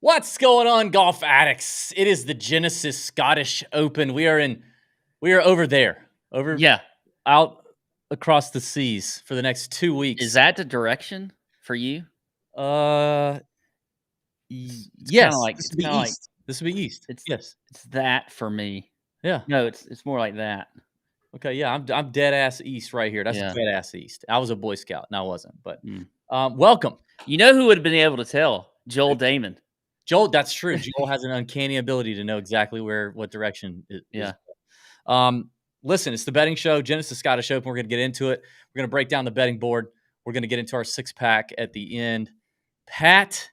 What's going on, golf addicts? It is the Genesis Scottish Open. We are over there, Yeah. out across the seas for the next 2 weeks. Is that the direction for you? Uh, It's yes, kinda like this it's would be kinda like east. This would be east. it's Yes. it's that for me. Yeah. No, it's more like that. Okay, yeah, I'm dead ass east right here. That's Yeah. dead ass east. I was a Boy Scout, and I wasn't, but, Mm. welcome. You know who would've been able to tell? Joel Damon. Joel, that's true. Joel has an uncanny ability to know exactly what direction it is. Yeah. Listen, it's the betting show, Genesis Scottish Open. We're going to get into it. We're going to break down the betting board. We're going to get into our six-pack at the end. Pat,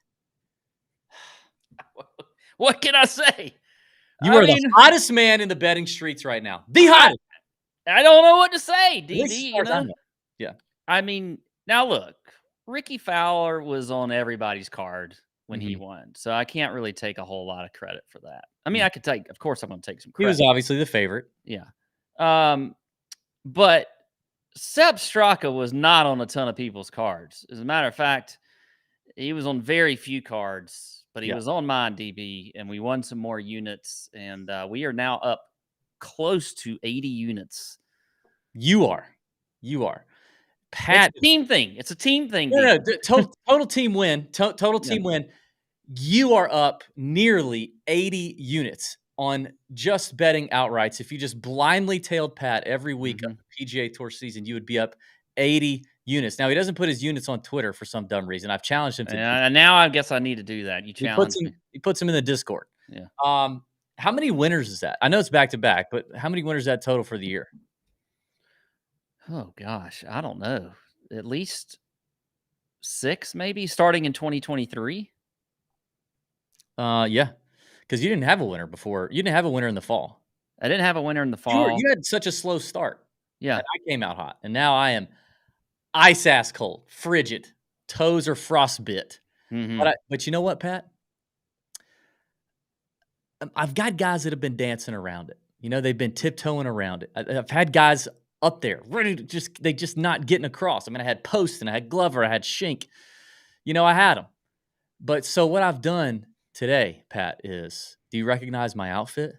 What can I say? you I are the mean, hottest man in the betting streets right now. The I hottest. I don't know what to say, At least as DB, far as I know. Yeah. I mean, now look, Ricky Fowler was on everybody's card when he Mhm. won, so I can't really take a whole lot of credit for that. I mean, Mhm. I could take of course, I'm gonna take some He was credit. obviously the favorite. Yeah. But Sepp Straka was not on a ton of people's cards. As a matter of fact, he was on very few cards, but he Yeah. was on mine, DB, and we won some more units, and we are now up close to 80 units. You are. You are. It's Pat a team thing. It's a team thing, No, no, DB. total team win. Total Yeah. team win. You are up nearly 80 units on just betting outrights. If you just blindly tailed Pat every week of Mhm. the PGA Tour season, you would be up 80 units. Now, he doesn't put his units on Twitter for some dumb reason. I've challenged him to do And now I guess I need to do that. You he puts challenged him me. he puts him in the Discord. Yeah. How many winners is that? I know it's back to back, but how many winners is that total for the year? Oh gosh, I don't know. At least 6 maybe starting in 2023. Yeah, because you didn't have a winner before. You didn't have a winner in the fall. I didn't have a winner in the You fall. had such a slow start, Yeah. and I came out hot, and now I am ice ass cold, frigid, toes are frostbit. Mhm. But you know what, Pat? I've got guys that have been dancing around it. You know, they've been tiptoeing around it. I've had guys up there ready to just not getting across. I mean, I had Poston, I had Glover, I had Shink. You know, I had them. But so what I've done today, Pat, is do you recognize my outfit?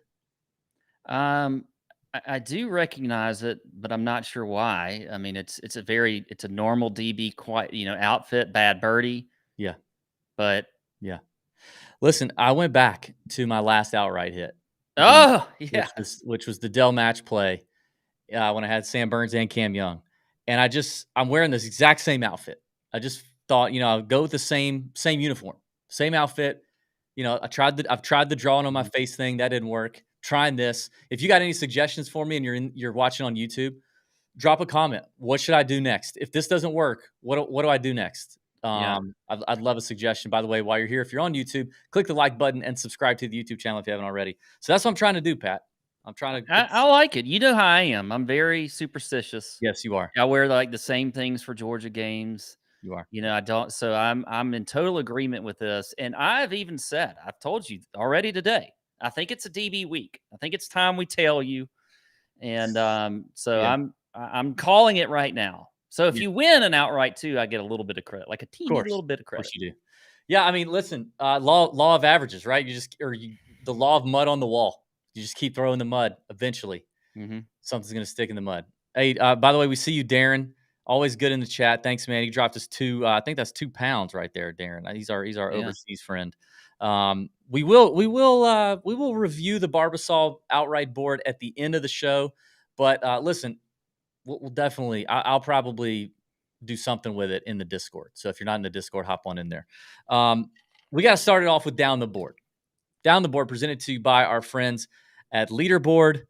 Um, I do recognize it, but I'm not sure why. I mean, it's a normal DB quite outfit, bad birdie, Yeah, but yeah. Listen, I went back to my last outright hit, the oh which yes, was the Dell match play when I had Sam Burns and Cam Young, and I'm wearing this exact same outfit. I just thought, I'll go with the same uniform, same outfit. I've tried the drawing on my Mhm. face thing, that didn't work. Trying this. If you got any suggestions for me and you're watching on YouTube, drop a comment. What should I do next? If this doesn't work, what do I do next? Yeah. I'd love a suggestion. By the way, while you're here, if you're on YouTube, click the like button and subscribe to the YouTube channel if you haven't already. So that's what I'm trying to do, Pat. I'm trying to I like it. You know how I am. I'm very superstitious. Yes, you are. I wear like the same things for Georgia games. You are. I don't. So I'm in total agreement with this. And I've even said, I've told you already today. I think it's a DB week. I think it's time we tell you. And so Yeah. I'm calling it right now. So if Yeah. you win an outright too, I get a little bit of credit, like a Of teeny course. little bit of Of course credit. you do. Yeah, I mean, listen, law of averages, right? The law of mud on the wall. You just keep throwing the mud. Eventually, Hmm. something's gonna stick in the mud. Hey, by the way, we see you, Darren. Always good in the chat. Thanks, man. He dropped us I think that's 2 pounds right there, Darren. He's our Yeah. overseas friend. We will review the Barbasol outright board at the end of the show. But listen, we'll definitely. I'll probably do something with it in the Discord. So if you're not in the Discord, hop on in there. We got to start it off with Down the Board. Down the Board presented to you by our friends at Leaderboard.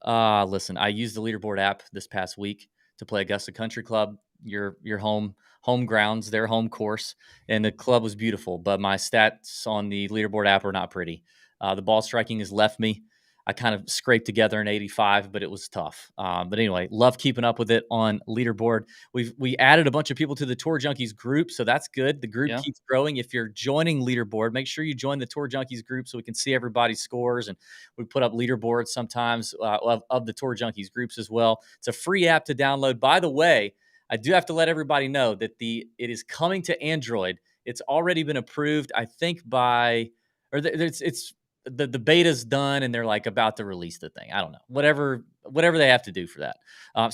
Listen, I used the Leaderboard app this past week to play Augusta Country Club, your home grounds, their home course, and the club was beautiful. But my stats on the Leaderboard app are not pretty. The ball striking has left me. I kind of scraped together an 85, but it was tough. But anyway, love keeping up with it on Leaderboard. We added a bunch of people to the Tour Junkies group, so that's good. The group Yeah. keeps growing. If you're joining Leaderboard, make sure you join the Tour Junkies group so we can see everybody's scores, and we put up leaderboards sometimes of the Tour Junkies groups as well. It's a free app to download. By the way, I do have to let everybody know that it is coming to Android It's already been approved, I think, by or it's the beta's done and they're like about to release the thing. I don't know. Whatever they have to do for that.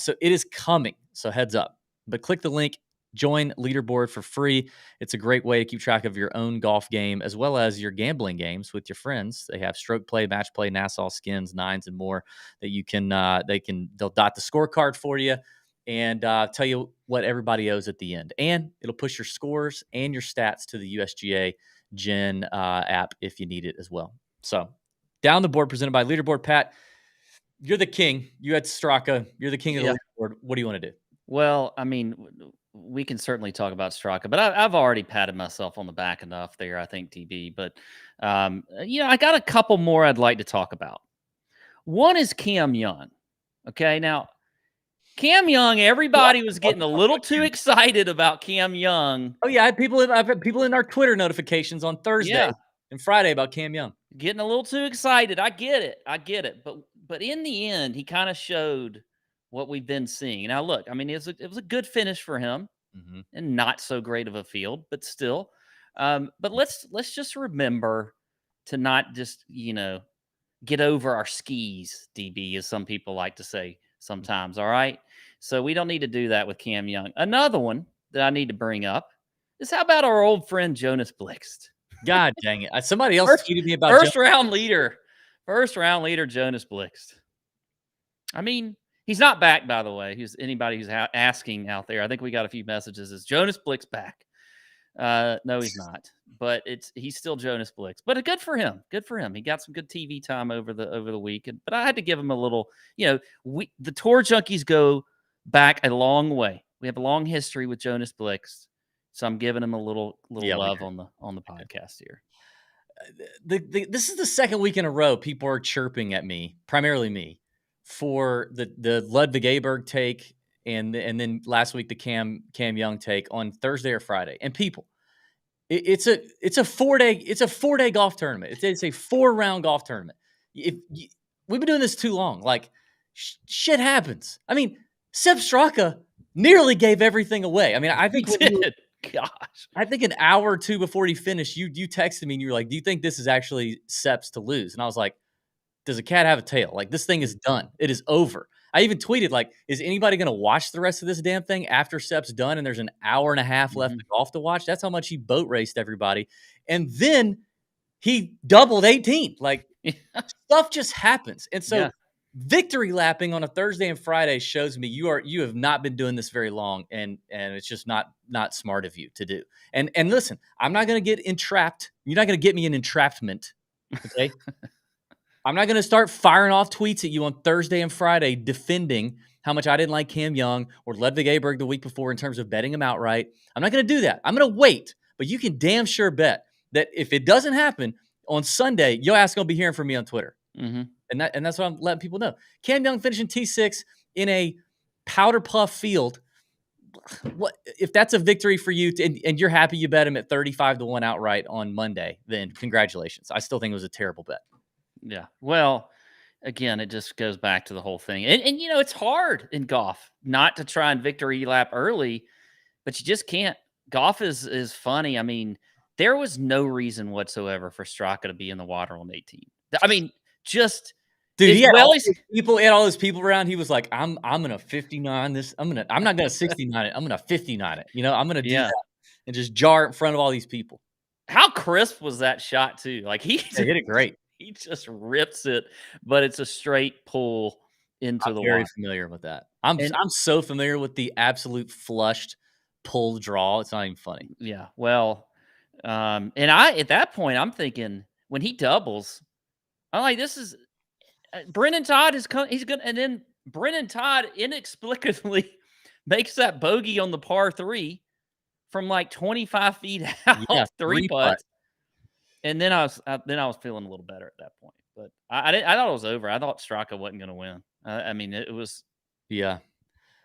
So it is coming. So heads up. But click the link, join leaderboard for free. It's a great way to keep track of your own golf game as well as your gambling games with your friends. They have stroke play, match play, Nassau skins, nines, and more that you can they'll dot the scorecard for you and tell you what everybody owes at the end. And it'll push your scores and your stats to the USGA Gen app if you need it as well. So down the board presented by Leaderboard. Pat, you're the king. You had Straka. You're the king of the leaderboard. What do you want to do? Well, I mean, we can certainly talk about Straka, but I've already patted myself on the back enough there, I think, TB. But, I got a couple more I'd like to talk about. One is Cam Young. Okay. Now, Cam Young, everybody was getting a little too excited about Cam Young. Oh, yeah. I've had people in our Twitter notifications on Thursday and Friday about Cam Young. Getting a little too excited. I get it. But in the end, he kind of showed what we've been seeing. Now, look, I mean, it was a good finish for him and not so great of a field, but still. But let's just remember to not just, get over our skis, DB, as some people like to say sometimes. All right. So we don't need to do that with Cam Young. Another one that I need to bring up is how about our old friend Jonas Blixt? God dang it. Somebody else tweeted me about First round leader Jonas Blixt. I mean, he's not back, by the way. Anybody who's asking out there, I think we got a few messages. Is Jonas Blixt back? No, he's not. But he's still Jonas Blixt. But good for him. Good for him. He got some good TV time over the week. But I had to give him a little. The Tour Junkies go back a long way. We have a long history with Jonas Blixt. So I'm giving him a little love on the podcast here. This is the second week in a row people are chirping at me, primarily me, for the Ludwig Aberg take and then last week the Cam Young take on Thursday or Friday. And people, it's a 4-day golf tournament. It's a 4-round golf tournament. We've been doing this too long. Like shit happens. I mean, Sepp Straka nearly gave everything away. I mean, I think he did. Gosh. I think an hour or two before he finished, you texted me and you were like, do you think this is actually Sepp's to lose? And I was like, does a cat have a tail? Like, this thing is done. It is over. I even tweeted, like, is anybody going to watch the rest of this damn thing after Sepp's done and there's an hour and a half left of golf to watch? That's how much he boat raced everybody. And then he doubled 18. Like, stuff just happens. And so victory lapping on a Thursday and Friday shows me you have not been doing this very long, and it's just not smart of you to do. And listen, I'm not going to get entrapped. You're not going to get me in entrapment. Okay. I'm not going to start firing off tweets at you on Thursday and Friday defending how much I didn't like Cam Young or Ludwig Aberg the week before in terms of betting him outright. I'm not going to do that. I'm going to wait. But you can damn sure bet that if it doesn't happen on Sunday, your ass going to be hearing from me on Twitter. And that's what I'm letting people know. Cam Young finishing T6 in a powder puff field. What if that's a victory for you and you're happy you bet him at 35-1 outright on Monday, then congratulations. I still think it was a terrible bet. Yeah. Well, again, it just goes back to the whole thing. And it's hard in golf not to try and victory lap early, but you just can't. Golf is funny. I mean, there was no reason whatsoever for Straka to be in the water on 18. I mean, just dude, he had all those people around. He was like, I'm gonna 59 this. I'm not gonna 69 it. I'm gonna 59 it. I'm gonna do that and just jar it in front of all these people. How crisp was that shot too? Like he hit it great. He just rips it, but it's a straight pull into the water. I'm very familiar with that. I'm so familiar with the absolute flushed pull draw. It's not even funny. Yeah. Well, and at that point, I'm thinking when he doubles, I'm like, this is Brennan Todd he's gonna, and then Brennan Todd inexplicably makes that bogey on the par 3 from like 25 feet out, 3 putts. And then I was feeling a little better at that point, but I thought it was over. I thought Straka wasn't going to win. I mean, it was. Yeah.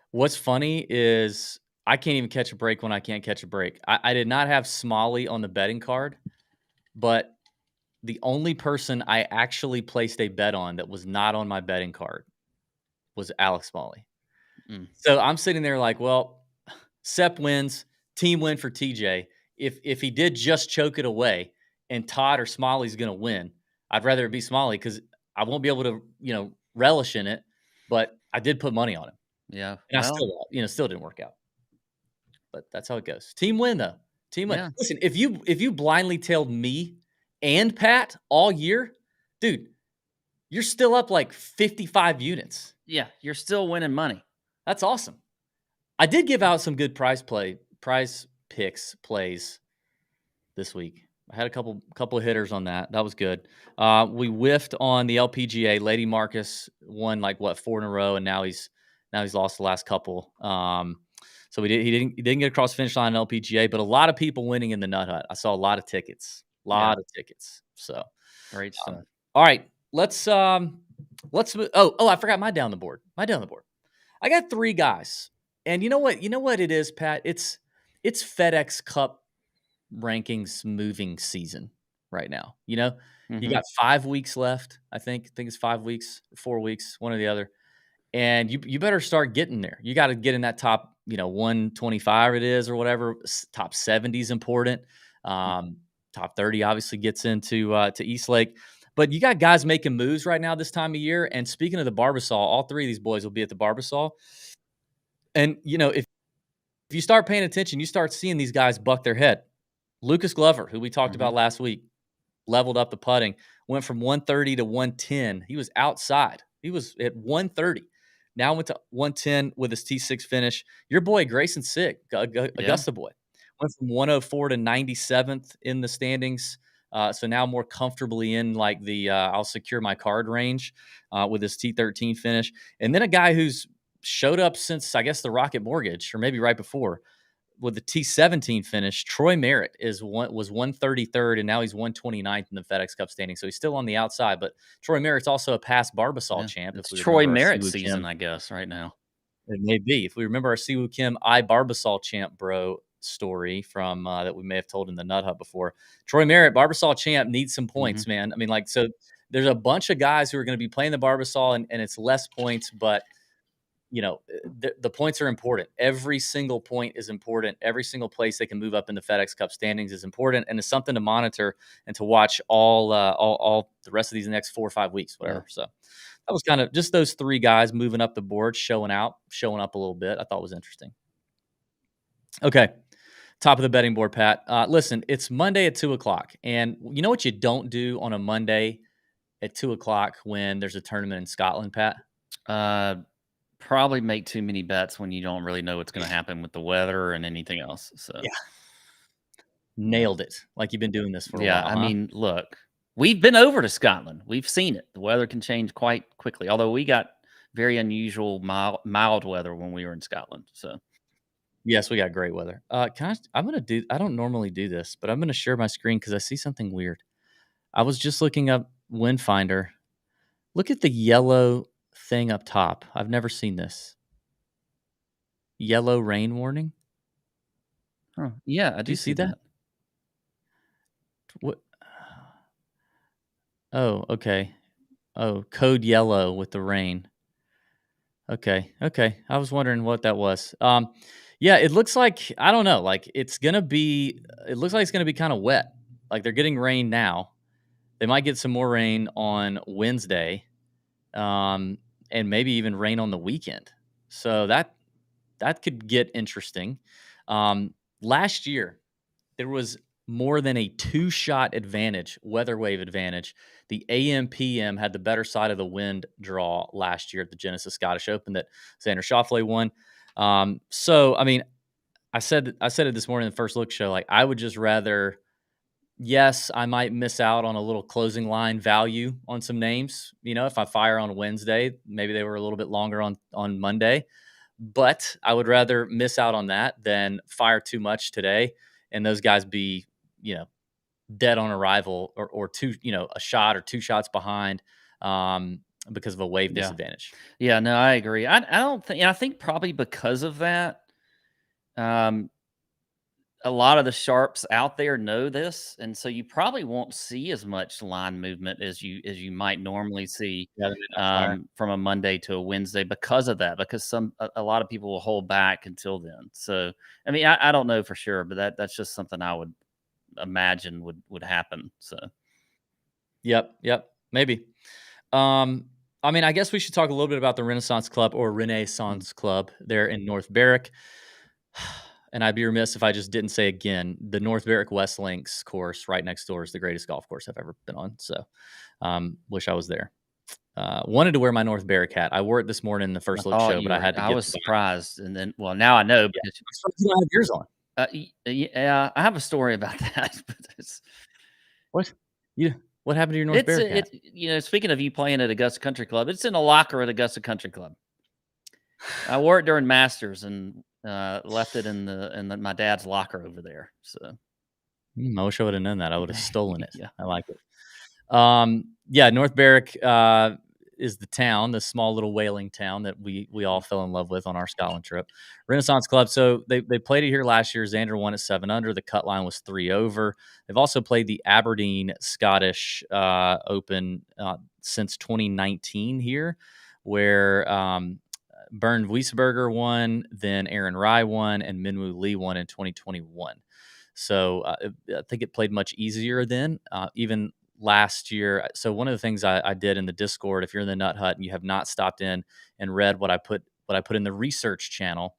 What's funny is I can't even catch a break when I can't catch a break. I did not have Smalley on the betting card, but the only person I actually placed a bet on that was not on my betting card was Alex Smalley. So I'm sitting there like, well, Sepp wins, team win for TJ. if he did just choke it away and Todd or Smalley's going to win, I'd rather it be Smalley because I won't be able to, relish in it. But I did put money on him, Yeah. and I Well, still, still didn't work out. But that's how it goes. Team win though. Team win. yeah. Listen, if you blindly tailed me and Pat all year, dude, you're still up like 55 units. Yeah. You're still winning money. That's awesome. I did give out some good prize picks plays this week. I had a couple of hitters on that. That was good. We whiffed on the LPGA. Lady Marcus won like what 4 in a row, and now he's lost the last couple. So he didn't get across the finish line in LPGA, but a lot of people winning in the Nut Hut. I saw a lot of tickets. Yeah. So Great stuff. all right, let's I forgot my down the board. I got 3 guys. And you know what? You know what it is, Pat? It's FedEx Cup rankings moving season right now. You got 5 weeks left. I think it's 5 weeks, 4 weeks, one or the other. And you better start getting there. You got to get in that top, 125 it is or whatever. Top 70 is important. Top 30 obviously gets into to Eastlake. But you got guys making moves right now this time of year. And speaking of the Barbasol, all 3 of these boys will be at the Barbasol. And, if you start paying attention, you start seeing these guys buck their head. Lucas Glover, who we talked about last week, leveled up the putting, went from 130 to 110. He was outside. He was at 130. Now went to 110 with his T6 finish. Your boy, Grayson Sick, Augusta boy, went from 104 to 97th in the standings. So now more comfortably in like the I'll secure my card range with his T13 finish. And then a guy who's showed up since, I guess, the Rocket Mortgage, or maybe right before, with the T17 finish. Troy Merritt was 133rd, and now he's 129th in the FedEx Cup standing. So he's still on the outside. But Troy Merritt's also a past Barbasol champ. It's If we Troy remember our Merritt Siwoo season, Kim, I guess, right now. it may be. If we remember our Siwoo Kim Barbasol champ bro story from that we may have told in the Nut Hut before. Troy Merritt, Barbasol champ, needs some points, man. I mean, so there's a bunch of guys who are going to be playing the Barbasol, and it's less points, but the points are important. Every single point is important. Every single place they can move up in the FedEx Cup standings is important, and it's something to monitor and to watch all the rest of these next 4 or 5 weeks, whatever. So that was kind of just those 3 guys moving up the board, showing up a little bit. I thought was interesting. Okay, top of the betting board, Pat. Listen, it's Monday at 2:00, and you know what you don't do on a Monday at 2:00 when there's a tournament in Scotland, Pat? Probably make too many bets when you don't really know what's going to happen with the weather and anything else. So Yeah. Nailed it. Like you've been doing this for a while. I mean, look, we've been over to Scotland. We've seen it. The weather can change quite quickly. Although we got very unusual mild weather when we were in Scotland. So Yes, we got great weather. I don't normally do this, but I'm gonna share my screen because I see something weird. I was just looking up Wind Finder. Look at the yellow thing up top. I've never seen this. Yellow rain warning. yeah, I Do do you see that? that. What? Oh, okay. Oh, code yellow with the rain. Okay. I was wondering what that was. Yeah, it looks like, I don't know, like it looks like it's gonna be kind of wet. Like they're getting rain now. They might get some more rain on Wednesday, and maybe even rain on the weekend. So that could get interesting. Last year, there was more than a 2-shot advantage, weather wave advantage. The AM/PM had the better side of the wind draw last year at the Genesis Scottish Open that Xander Schauffele won. So I mean, I said it this morning in the first look show. Like I would just rather. Yes, I might miss out on a little closing line value on some names. If I fire on Wednesday, maybe they were a little bit longer on Monday. But I would rather miss out on that than fire too much today and those guys be, dead on arrival or a shot or 2 shots behind because of a wave disadvantage. Yeah, no, I agree. I don't think, I think probably because of that, a lot of the sharps out there know this, and so you probably won't see as much line movement as you might normally see Yeah, the midnight fire. from a Monday to a Wednesday because of that. Because a lot of people will hold back until then. So I mean, I don't know for sure, but that's just something I would imagine would happen. So Yep, maybe. Um, I mean, I guess we should talk a little bit about the Renaissance Club or mm, Renaissance Club there in North Berwick. And I'd be remiss if I just didn't say again, the North Berwick West Links course right next door is the greatest golf course I've ever been on. So, wish I was there. Wanted to wear my North Berwick hat. I wore it this morning in the I first look thought show, you but I were. had to I get was the vibe. surprised, and then now I know Yeah, because I'm surprised you don't have yours on. yeah, I have a story about that. But What? You? What happened to your North Berwick hat? it's speaking of you playing at Augusta Country Club, it's in a locker at Augusta Country Club. I wore it during Masters and left it in my dad's locker over there. So I wish I would have known that. I would have stolen it. yeah, I like it. Yeah, North Berwick is the town, the small little whaling town that we all fell in love with on our Scotland trip. Renaissance Club. So they played it here last year. Xander won at 7 under. The cut line was 3 over. They've also played the Aberdeen Scottish Open since 2019 here, where Bernd Wiesberger won, then Aaron Rai won, and Minwoo Lee won in 2021. So I think it played much easier then, even last year. So one of the things I did in the Discord, if you're in the Nut Hut and you have not stopped in and read what I put in the research channel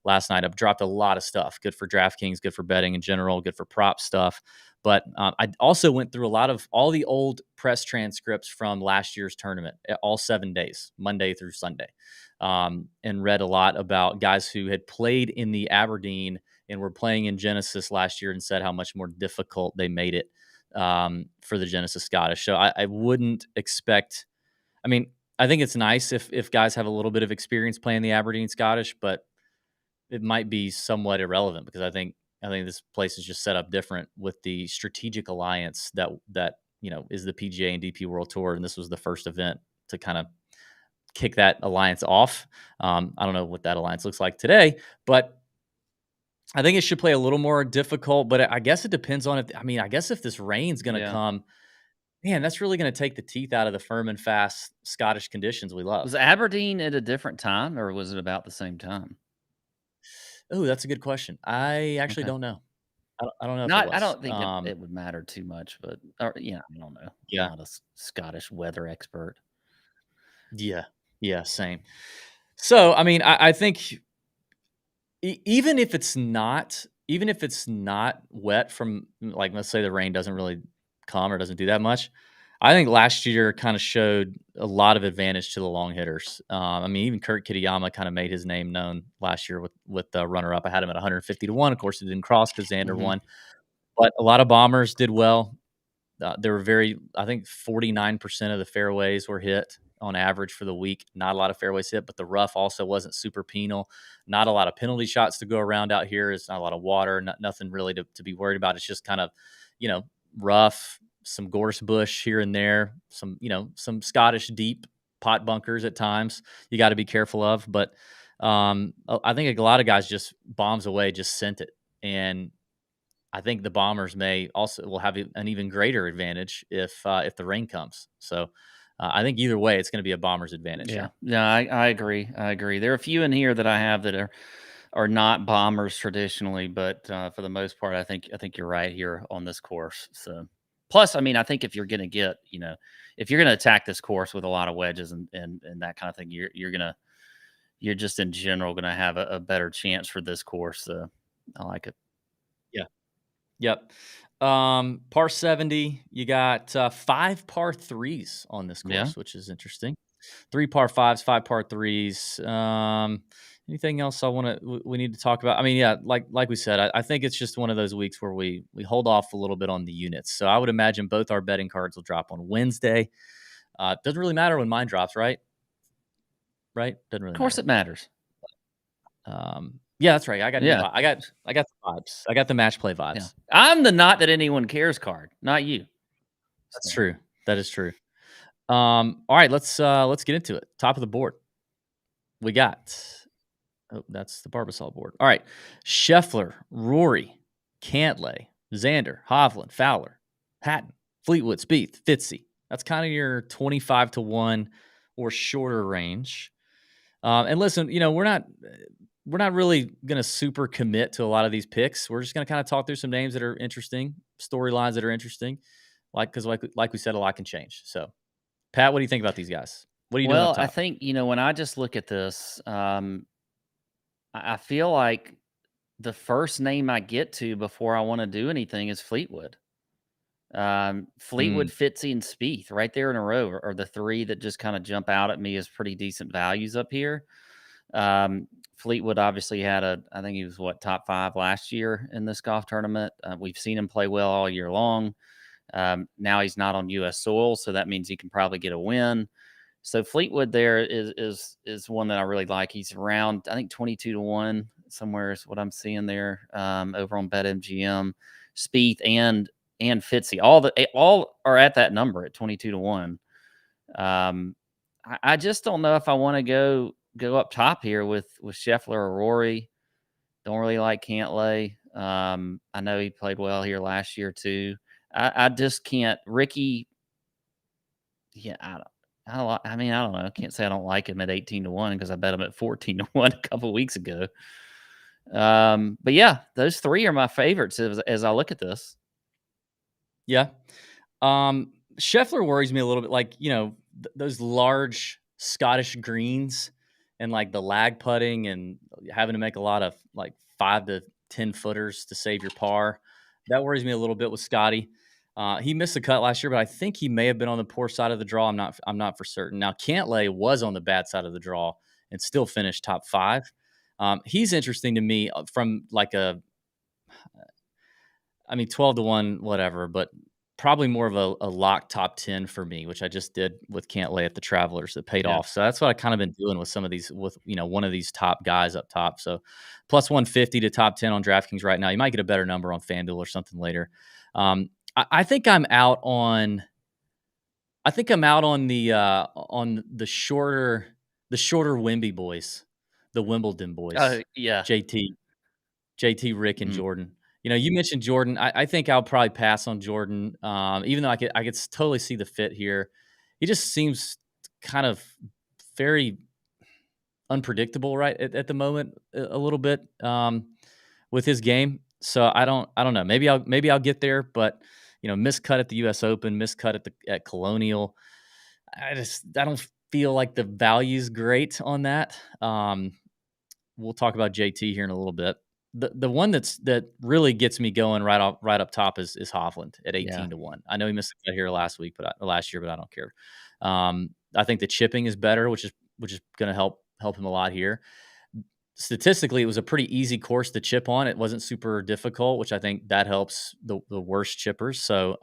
last night, I've dropped a lot of stuff. Good for DraftKings, good for betting in general, good for prop stuff. But I also went through a lot of all the old press transcripts from last year's tournament, all 7 days, Monday through Sunday, and read a lot about guys who had played in the Aberdeen and were playing in Genesis last year and said how much more difficult they made it for the Genesis Scottish. So I wouldn't expect. I mean, I think it's nice if guys have a little bit of experience playing the Aberdeen Scottish, but it might be somewhat irrelevant because I think this place is just set up different with the strategic alliance that is the PGA and DP World Tour, and this was the first event to kind of kick that alliance off. I don't know what that alliance looks like today, but I think it should play a little more difficult, but I guess it depends on if I guess if this rain's gonna yeah. come, man, that's really gonna take the teeth out of the firm and fast Scottish conditions we Was love. Aberdeen at a different time, or was it about the same time? Oh, that's a good question. I actually Okay. don't know. I don't know if it Not I was. don't think it would matter too much, but I don't know. I'm Yeah. not a Scottish weather expert. Yeah. Yeah, same. So, I mean, I think even if it's not wet from, like, let's say the rain doesn't really come or doesn't do that much, I think last year kind of showed a lot of advantage to the long hitters. I mean, even Kurt Kitayama kind of made his name known last year with the runner up. I had him at 150 to 1. Of course, it didn't cross because Xander Mhm. won, but a lot of bombers did well. There were I think 49% of the fairways were hit on average for the week. Not a lot of fairways hit, but the rough also wasn't super penal. Not a lot of penalty shots to go around out here. It's not a lot of water, nothing really to be worried about. It's just kind of, you know, rough, some gorse bush here and there, some Scottish deep pot bunkers at times you got to be careful of. But I think a lot of guys just bombs away, just sent it. And I think the Bombers will have an even greater advantage if the rain comes. So I think either way, it's going to be a Bombers advantage Yeah. here. Yeah, I agree. I agree. There are a few in here that I have that are not bombers traditionally, but for the most part, I think you're right here on this course. So, plus, I mean, I think if you're going to if you're going to attack this course with a lot of wedges and that kind of thing, you're just in general going to have a better chance for this course. So, I like it. Yeah. Yep. Par 70, you got 5 par 3s on this Yeah. course, which is interesting. 3 par 5s, 5 par 3s. Anything else we need to talk about? I mean, yeah, like we said, I think it's just one of those weeks where we hold off a little bit on the units. So I would imagine both our betting cards will drop on Wednesday. Doesn't really matter when mine drops, right? Right? Doesn't Of really course, matter. it matters. Yeah, that's right. I got new Yeah. vibe. I got the vibes. I got the match play Yeah. vibes. I'm the not that anyone cares card, not you. That's So, true. That is true. All right, let's get into it. Top of the board. We got. Oh, that's the Barbasol board. All right, Scheffler, Rory. Cantlay, Xander, Hovland, Fowler, Hatton, Fleetwood, Spieth, Fitzy. That's kind of your 25 to 1 or shorter range. And listen, we're not really going to super commit to a lot of these picks. We're just going to kind of talk through some names that are interesting, storylines that are interesting, because like we said, a lot can change. So, Pat, what do you think about these guys? What are you doing up Well, I top? think, when I just look at this, I feel like the first name I get to before I want to do anything is Fleetwood. Fleetwood, Mm, Fitzy, and Spieth right there in a row are the three that just kind of jump out at me as pretty decent values up here. Fleetwood obviously I think he was top 5 last year in this golf tournament. We've seen him play well all year long. Now he's not on U.S. soil, so that means he can probably get a win. So Fleetwood there is one that I really like. He's around, I think, 22 to 1 somewhere is what I'm seeing there, over on BetMGM. Spieth and Fitzy, all are at that number at 22 to 1. I just don't know if I want to go up top here with Scheffler or Rory. Don't really like Cantlay. I know he played well here last year too. I just can't. Ricky, yeah, I mean, I don't know. I can't say I don't like him at 18 to 1 because I bet him at 14 to 1 a couple of weeks ago. But yeah, those three are my favorites as I look at this. yeah. Scheffler worries me a little bit. Like, those large Scottish greens and like the lag putting and having to make a lot of like 5 to 10 footers to save your par. That worries me a little bit with Scotty. He missed the cut last year, but I think he may have been on the poor side of the draw. I'm not for certain. Now, Cantlay was on the bad side of the draw and still finished top 5. He's interesting to me from like 12 to 1, whatever, but probably more of a lock top 10 for me, which I just did with Cantlay at the Travelers that paid Yeah. off. So that's what I kind of been doing with some of these, with, one of these top guys up top. So plus 150 to top 10 on DraftKings right now. You might get a better number on FanDuel or something later. I think I'm out on. I think I'm out on the shorter Wimby boys, the Wimbledon boys, Yeah. JT. JT, Rick, and Mhm. Jordan. You mentioned Jordan. I think I'll probably pass on Jordan, even though I could totally see the fit here. He just seems kind of very unpredictable right at the moment, a little bit, with his game. So I don't know. Maybe I'll get there, but miscut at the U.S. Open, miscut at Colonial. I don't feel like the value's great on that. We'll talk about JT here in a little bit. The one that really gets me going right up top is Hovland at Yeah. 18 to 1. I know he missed a cut here last year, but I don't care. I think the chipping is better, which is going to help him a lot here. Statistically, it was a pretty easy course to chip on. It wasn't super difficult, which I think that helps the worst chippers. So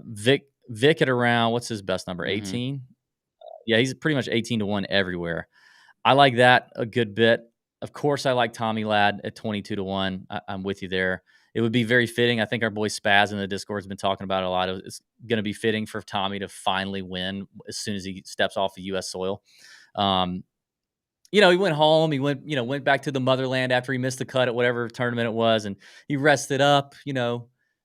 Vic at around, what's his best number? Mhm. 18. Yeah, he's pretty much 18 to 1 everywhere. I like that a good bit. Of course, I like Tommy Ladd at 22 to 1. I'm with you there. It would be very fitting. I think our boy Spaz in the Discord has been talking about it a lot. It's going to be fitting for Tommy to finally win as soon as he steps off of U.S. soil. Um, he went home. He went back to the motherland after he missed the cut at whatever tournament it was, and he rested up.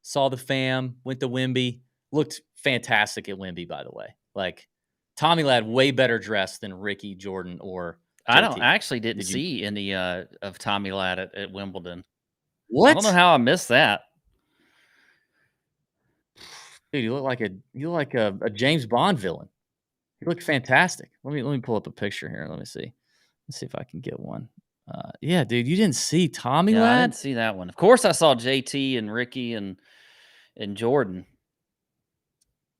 Saw the fam, went to Wimby, looked fantastic at Wimby, by the way. Like Tommy Ladd, way better dressed than Ricky, Jordan, or I JT. actually didn't Did you? see any of Tommy Ladd at Wimbledon. I don't know What? how I missed that. Dude, you look like a James Bond villain. You look fantastic. Let me pull up a picture here. Let me see. Let's see if I can get one. Yeah, dude, you didn't see Tommy Yeah, I didn't Ladd? see that one. Of course, I saw JT and Ricky and Jordan,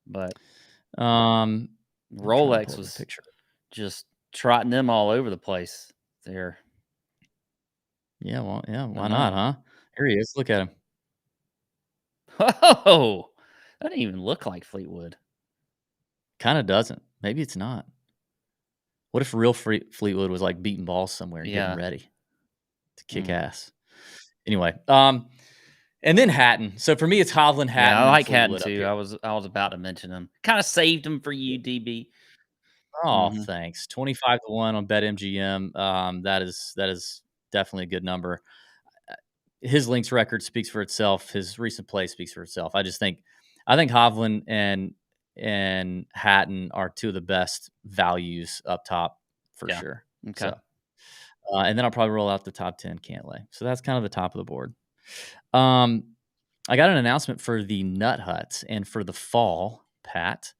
but I'm trying to pull Rolex up a was picture. just trotting them all over the place there. Yeah, well, yeah, I why not, know. huh? Here he is. Look at him. Oh, that didn't even look like Fleetwood. Kind of doesn't. Maybe it's not. What if real Fleetwood was like beating balls somewhere and getting Yeah. ready to kick Mm. ass? Anyway, and then Hatton. So for me, it's Hovland, Yeah, I Hatton, and like Hatton Fleetwood up too. here. I was about to mention him. Kind of saved him for you, DB. Oh, Hmm. thanks. 25 to 1 on BetMGM. That is definitely a good number. his links record speaks for itself. His recent play speaks for itself. I think Hovland and Hatton are two of the best values up top for Yeah. sure. Okay. So, and then I'll probably roll out the top 10 Cantlay. So that's kind of the top of the board. I got an announcement for the Nut Huts and for the fall, Pat.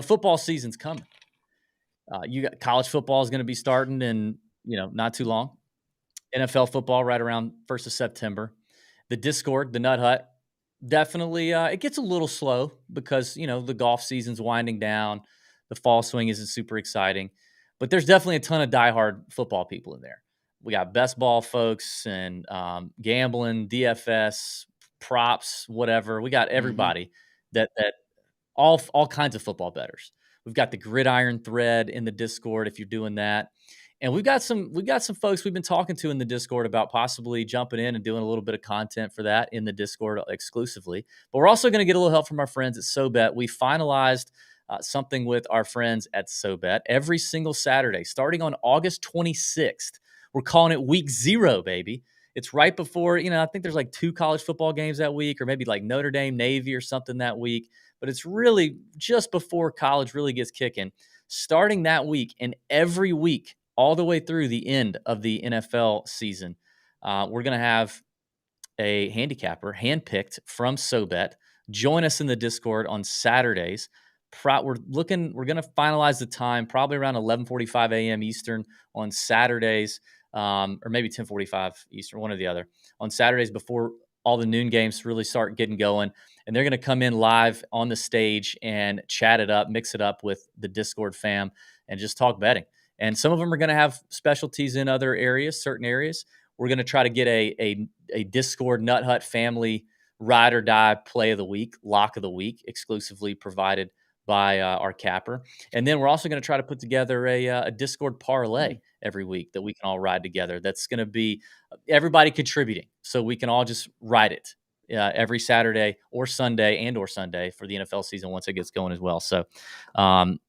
Football season's coming. You got college football is going to be starting in, not too long. NFL football right around 1st of September. The Discord, the Nut Hut, definitely it gets a little slow because, the golf season's winding down. The fall swing isn't super exciting, but there's definitely a ton of diehard football people in there. We got best ball folks and gambling, DFS, props, whatever. We got Mm-hmm. everybody that all kinds of football bettors. We've got the gridiron thread in the Discord if you're doing that. And we've got some folks we've been talking to in the Discord about possibly jumping in and doing a little bit of content for that in the Discord exclusively. But we're also going to get a little help from our friends at SoBet. We finalized something with our friends at SoBet every single Saturday, starting on August 26th. We're calling it Week 0, baby. It's right before, I think there's like 2 college football games that week, or maybe like Notre Dame, Navy, or something that week. But it's really just before college really gets kicking. Starting that week and every week, all the way through the end of the NFL season, we're going to have a handicapper handpicked from SoBet join us in the Discord on Saturdays. We're going to finalize the time probably around 11:45 a.m. Eastern on Saturdays, or maybe 10:45 Eastern, one or the other, on Saturdays before all the noon games really start getting going. And they're going to come in live on the stage and chat it up, mix it up with the Discord fam, and just talk betting. And some of them are going to have specialties in other areas, certain areas. We're going to try to get a Discord Nut Hut family ride or die play of the week, lock of the week, exclusively provided by our capper. And then we're also going to try to put together a Discord parlay every week that we can all ride together. That's going to be everybody contributing, so we can all just ride it every Saturday or Sunday for the NFL season once it gets going as well. So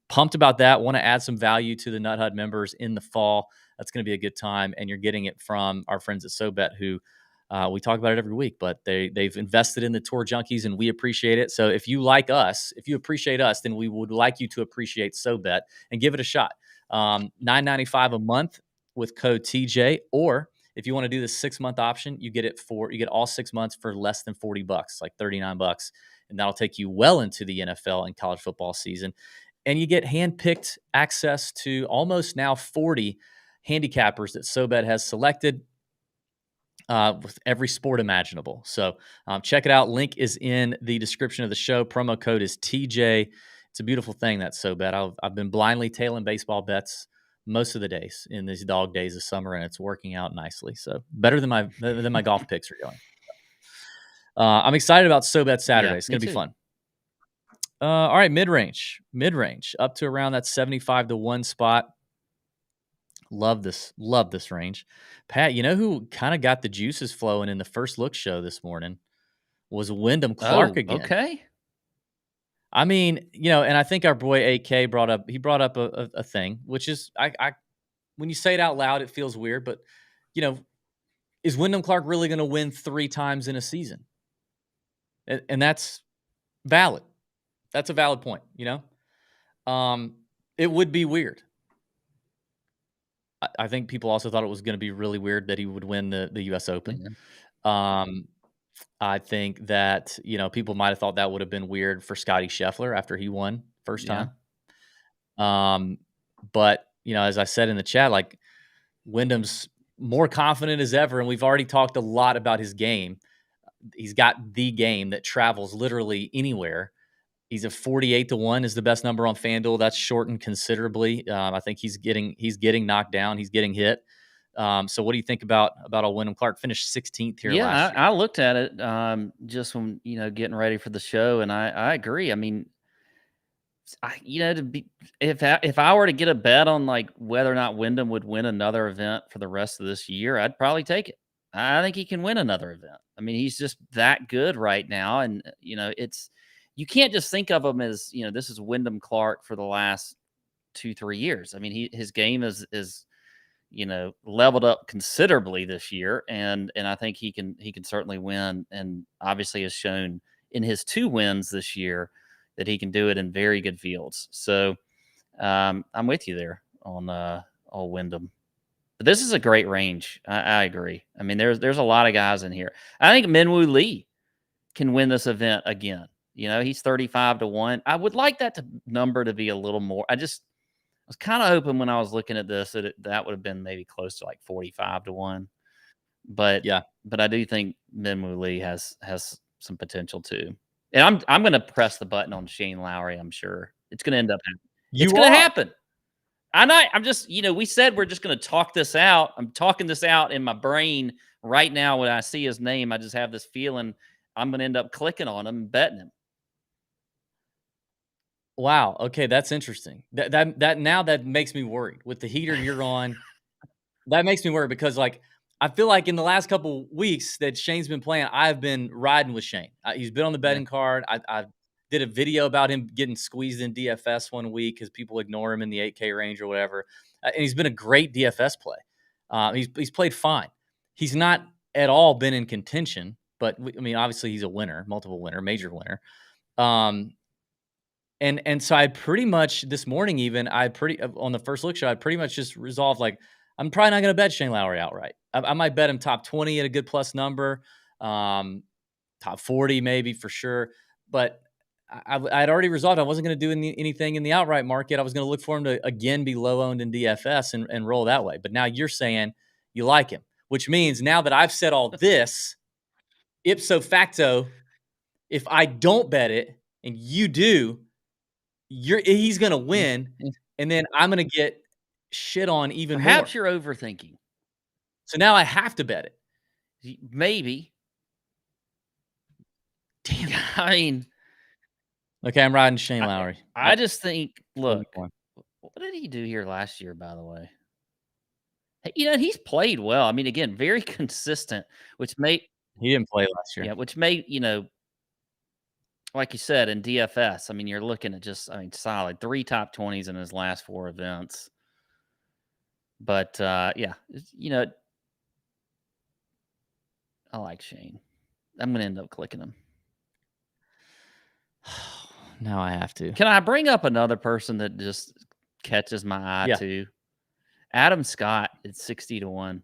pumped about that. Want to add some value to the Nut Hut members in the fall. That's going to be a good time, and you're getting it from our friends at SoBet, who we talk about it every week, but they've invested in the Tour Junkies, and we appreciate it. So if you like us, if you appreciate us, then we would like you to appreciate SoBet and give it a shot. $9.95 a month with code TJ, or if you want to do the 6-month option, you get all 6 months for less than $40, like $39, and that'll take you well into the NFL and college football season. And you get handpicked access to almost now 40 handicappers that SoBet has selected with every sport imaginable. So check it out. Link is in the description of the show. Promo code is TJ. It's a beautiful thing, that SoBet. I've been blindly tailing baseball bets most of the days in these dog days of summer, and it's working out nicely. So better than my golf picks are going. I'm excited about SoBet Saturday. Yeah, It's me going to be too. fun. All right, mid-range, up to around that 75-1 spot. Love this range. Pat, you know who kind of got the juices flowing in the first look show this morning was Wyndham Clark Oh, again. okay. I mean, and I think our boy AK brought up a thing, which is I when you say it out loud, it feels weird, but is Wyndham Clark really going to win 3 times in a season? And that's valid. That's a valid point, It would be weird. I think people also thought it was going to be really weird that he would win the U.S. Open. Yeah. I think that, people might have thought that would have been weird for Scotty Scheffler after he won first Yeah. time. But, as I said in the chat, like, Wyndham's more confident as ever, and we've already talked a lot about his game. He's got the game that travels literally anywhere. He's a 48-1 is the best number on FanDuel. That's shortened considerably. I think he's getting knocked down. He's getting hit. So what do you think about old Wyndham Clark? Finished 16th here Yeah, last year. I looked at it just when getting ready for the show, and I agree. I mean, to be if I were to get a bet on like whether or not Wyndham would win another event for the rest of this year, I'd probably take it. I think he can win another event. I mean, he's just that good right now, and it's you can't just think of him as this is Wyndham Clark for the last 2-3 years. I mean, his game is leveled up considerably this year, and I think he can certainly win, and obviously has shown in his 2 wins this year that he can do it in very good fields. So I'm with you there on Wyndham. But this is a great range. I agree. I mean, there's a lot of guys in here. I think Minwoo Lee can win this event again. He's 35-1. I would like number to be a little more. I was kind of hoping when I was looking at this that would have been maybe close to like 45-1. But Yeah. but I do think Minwoo Lee has some potential too. And I'm going to press the button on Shane Lowry. I'm sure it's going to end up happening. It's You going to are. happen. I'm just, we said we're just going to talk this out. I'm talking this out in my brain right now. When I see his name, I just have this feeling I'm going to end up clicking on him and betting him. Wow. Okay, that's interesting. That makes me worried with the heater you're on. That makes me worried because, like, I feel like in the last couple weeks that Shane's been playing, I've been riding with Shane. He's been on the Yeah. betting card. I did a video about him getting squeezed in DFS one week because people ignore him in the 8K range or whatever. And he's been a great DFS play. He's played fine. He's not at all been in contention, but I mean, obviously he's a winner, multiple winner, major winner. And so I pretty much this morning even on the first look show I pretty much just resolved, like, I'm probably not going to bet Shane Lowry outright. I might bet him top 20 at a good plus number, top 40 maybe for sure. But I'd already resolved I wasn't going to do anything in the outright market. I was going to look for him to again be low owned in DFS and roll that way. But now you're saying you like him, which means now that I've said all this, ipso facto, if I don't bet it and you do, he's gonna win, and then I'm gonna get shit on even more. Perhaps you're overthinking. So now I have to bet it. Maybe. Damn it. I mean, okay, I'm riding Shane Lowry. I just think, look, what did he do here last year, by the way? He's played well. I mean, again, very consistent, which may he didn't play last year. yeah, which may, like you said, in DFS, I mean, you're looking at solid 3 top 20s in his last 4 events. But yeah, I like Shane. I'm gonna end up clicking him. Now I have to. Can I bring up another person that just catches my eye too? Adam Scott at 60-1.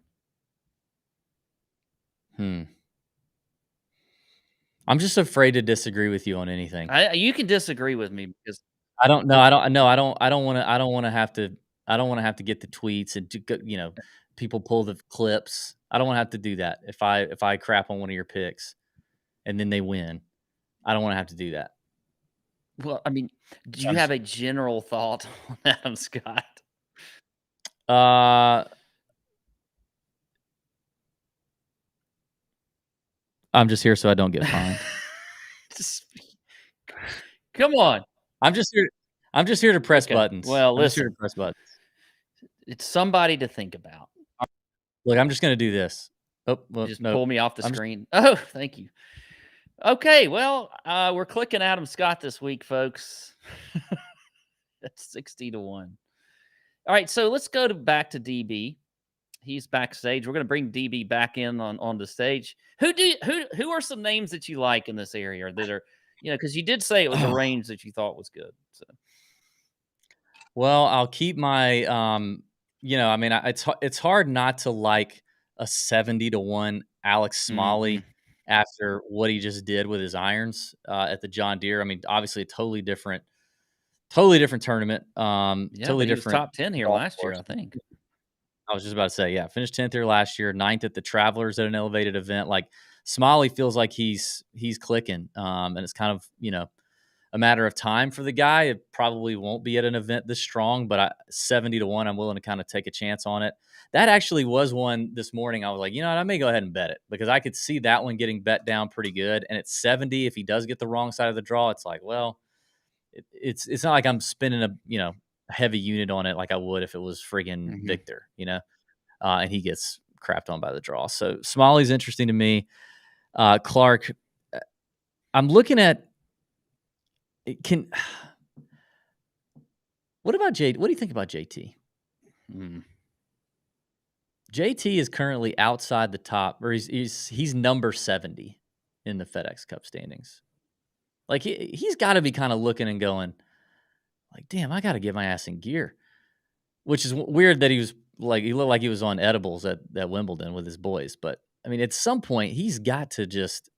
I'm just afraid to disagree with you on anything. You can disagree with me because I don't know. I don't want to have to get the tweets and people pull the clips. I don't want to have to do that. If I crap on one of your picks and then they win, I don't want to have to do that. Well, I mean, do you have a general thought on Adam Scott? I'm just here so I don't get fined. Come on. I'm just here to press buttons. Well, listen. I'm just here to press buttons. It's somebody to think about. Look, I'm just going to do this. Oh, well, just pull me off the screen. Oh, thank you. Okay, well, we're clicking Adam Scott this week, folks. That's 60-1. All right, so let's go back to DB. He's backstage. We're going to bring DB back in on the stage. Who are some names that you like in this area that are, because you did say it was a range that you thought was good. So, well, I'll keep my, I mean, it's hard not to like a 70-1 Alex Smalley after what he just did with his irons at the John Deere. I mean, obviously a totally different tournament. Totally different. Top 10 here last year, I think. I was just about to say, yeah, finished 10th here last year, 9th at the Travelers at an elevated event. Like, Smalley feels like he's clicking, and it's kind of a matter of time for the guy. It probably won't be at an event this strong, but 70-1, I'm willing to kind of take a chance on it. That actually was one this morning. I was like, I may go ahead and bet it because I could see that one getting bet down pretty good. And it's 70. If he does get the wrong side of the draw, it's like, well, it's not like I'm spending a heavy unit on it like I would if it was friggin' Victor, and he gets crapped on by the draw. So Smalley's interesting to me. Clark, I'm looking at what about What do you think about JT? JT is currently outside the top, or he's number 70 in the FedEx Cup standings. Like he's got to be kind of looking and going, like, damn, I got to get my ass in gear. Which is weird that he looked like he was on edibles at Wimbledon with his boys. But I mean, at some point, he's got to just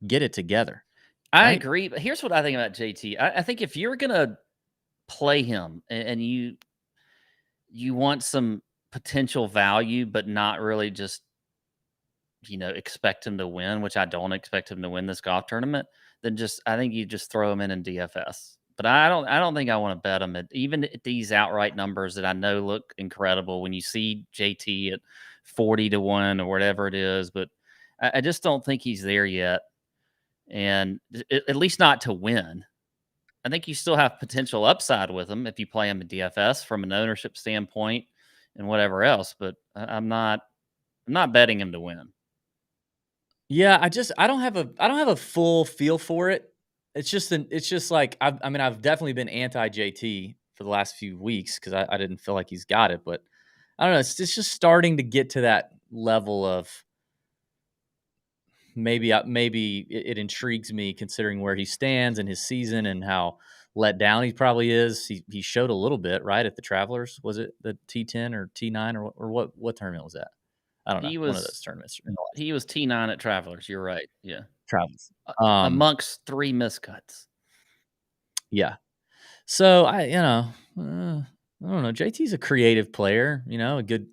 get it together, I right? agree, but here's what I think about JT. I think if you're gonna play him and you want some potential value, but not really just expect him to win, which I don't expect him to win this golf tournament, then I think you just throw him in DFS. But I don't think I want to bet him even at these outright numbers that I know look incredible when you see JT at 40-1 or whatever it is. But I just don't think he's there yet, and at least not to win. I think you still have potential upside with him if you play him in DFS from an ownership standpoint and whatever else. But I'm not betting him to win. Yeah, I don't have a full feel for it. It's just like I've definitely been anti JT for the last few weeks because I didn't feel like he's got it, but I don't know. It's just starting to get to that level of maybe it intrigues me considering where he stands in his season and how let down he probably is. He showed a little bit right at the Travelers. Was it the T10 or T9 or what tournament was that? I don't know. He One of was those tournaments in the last he was T9 at Travelers. You're right. Yeah, Travelers. Um, amongst 3 miscuts. yeah. So I don't know. JT's a creative player. A good.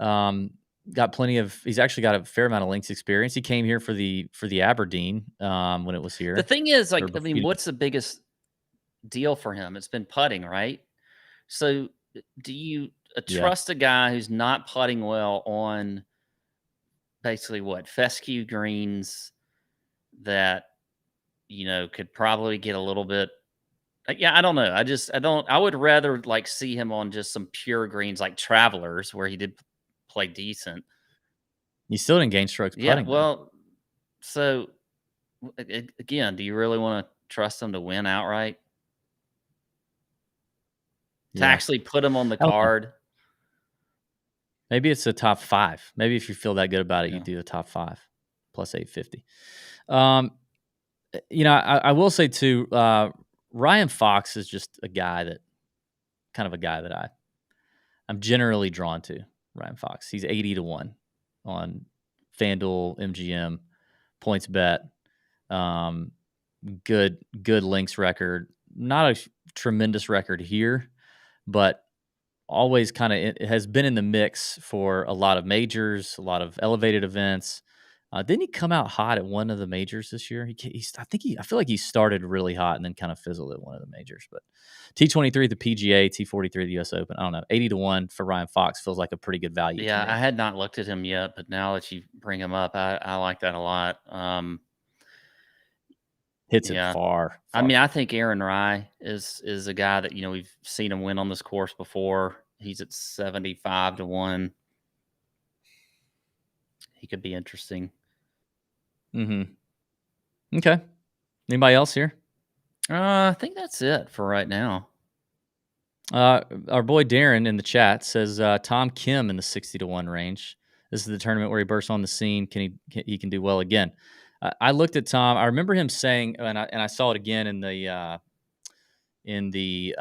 Um, got plenty of. He's actually got a fair amount of links experience. He came here for the Aberdeen when it was The here. thing is, Or like, I before, mean, what's the biggest deal for him? It's been putting, right? So, do you yeah. trust a guy who's not putting well on basically what fescue greens that could probably get a little bit. Yeah, I don't know. I don't. I would rather like see him on just some pure greens like Travelers where he did play decent. He still didn't gain strokes Yeah, putting though. well, so again, do you really want to trust him to win outright? To Yeah. actually put him on the I don't know. card? Maybe it's a top five. Maybe if you feel that good about it, you Yeah. do a top five plus 850. Um, I will say too, Ryan Fox is just a guy that kind of a guy that I'm generally drawn to. Ryan Fox. He's 80-1 on FanDuel, MGM, points bet. Um, good links record. Not a tremendous record here, but always kind of it has been in the mix for a lot of majors, a lot of elevated events. Didn't he come out hot at one of the majors this year? I feel like he started really hot and then kind of fizzled at one of the majors. But T23 at the PGA, T43 at the US Open. I don't know. 80-1 for Ryan Fox feels like a pretty good value to Yeah, I me. had not looked at him yet, but now that you bring him up, I like that a lot. Hits it Yeah. far, I far. mean, I think Aaron Rye is a guy that, we've seen him win on this course before. He's at 75-1. He could be interesting. Mm-hmm. Okay. Anybody else here? I think that's it for right now. Our boy Darren in the chat says Tom Kim in the 60-1 range. This is the tournament where he bursts on the scene. He can do well again? I looked at Tom. I remember him saying, and I saw it again in the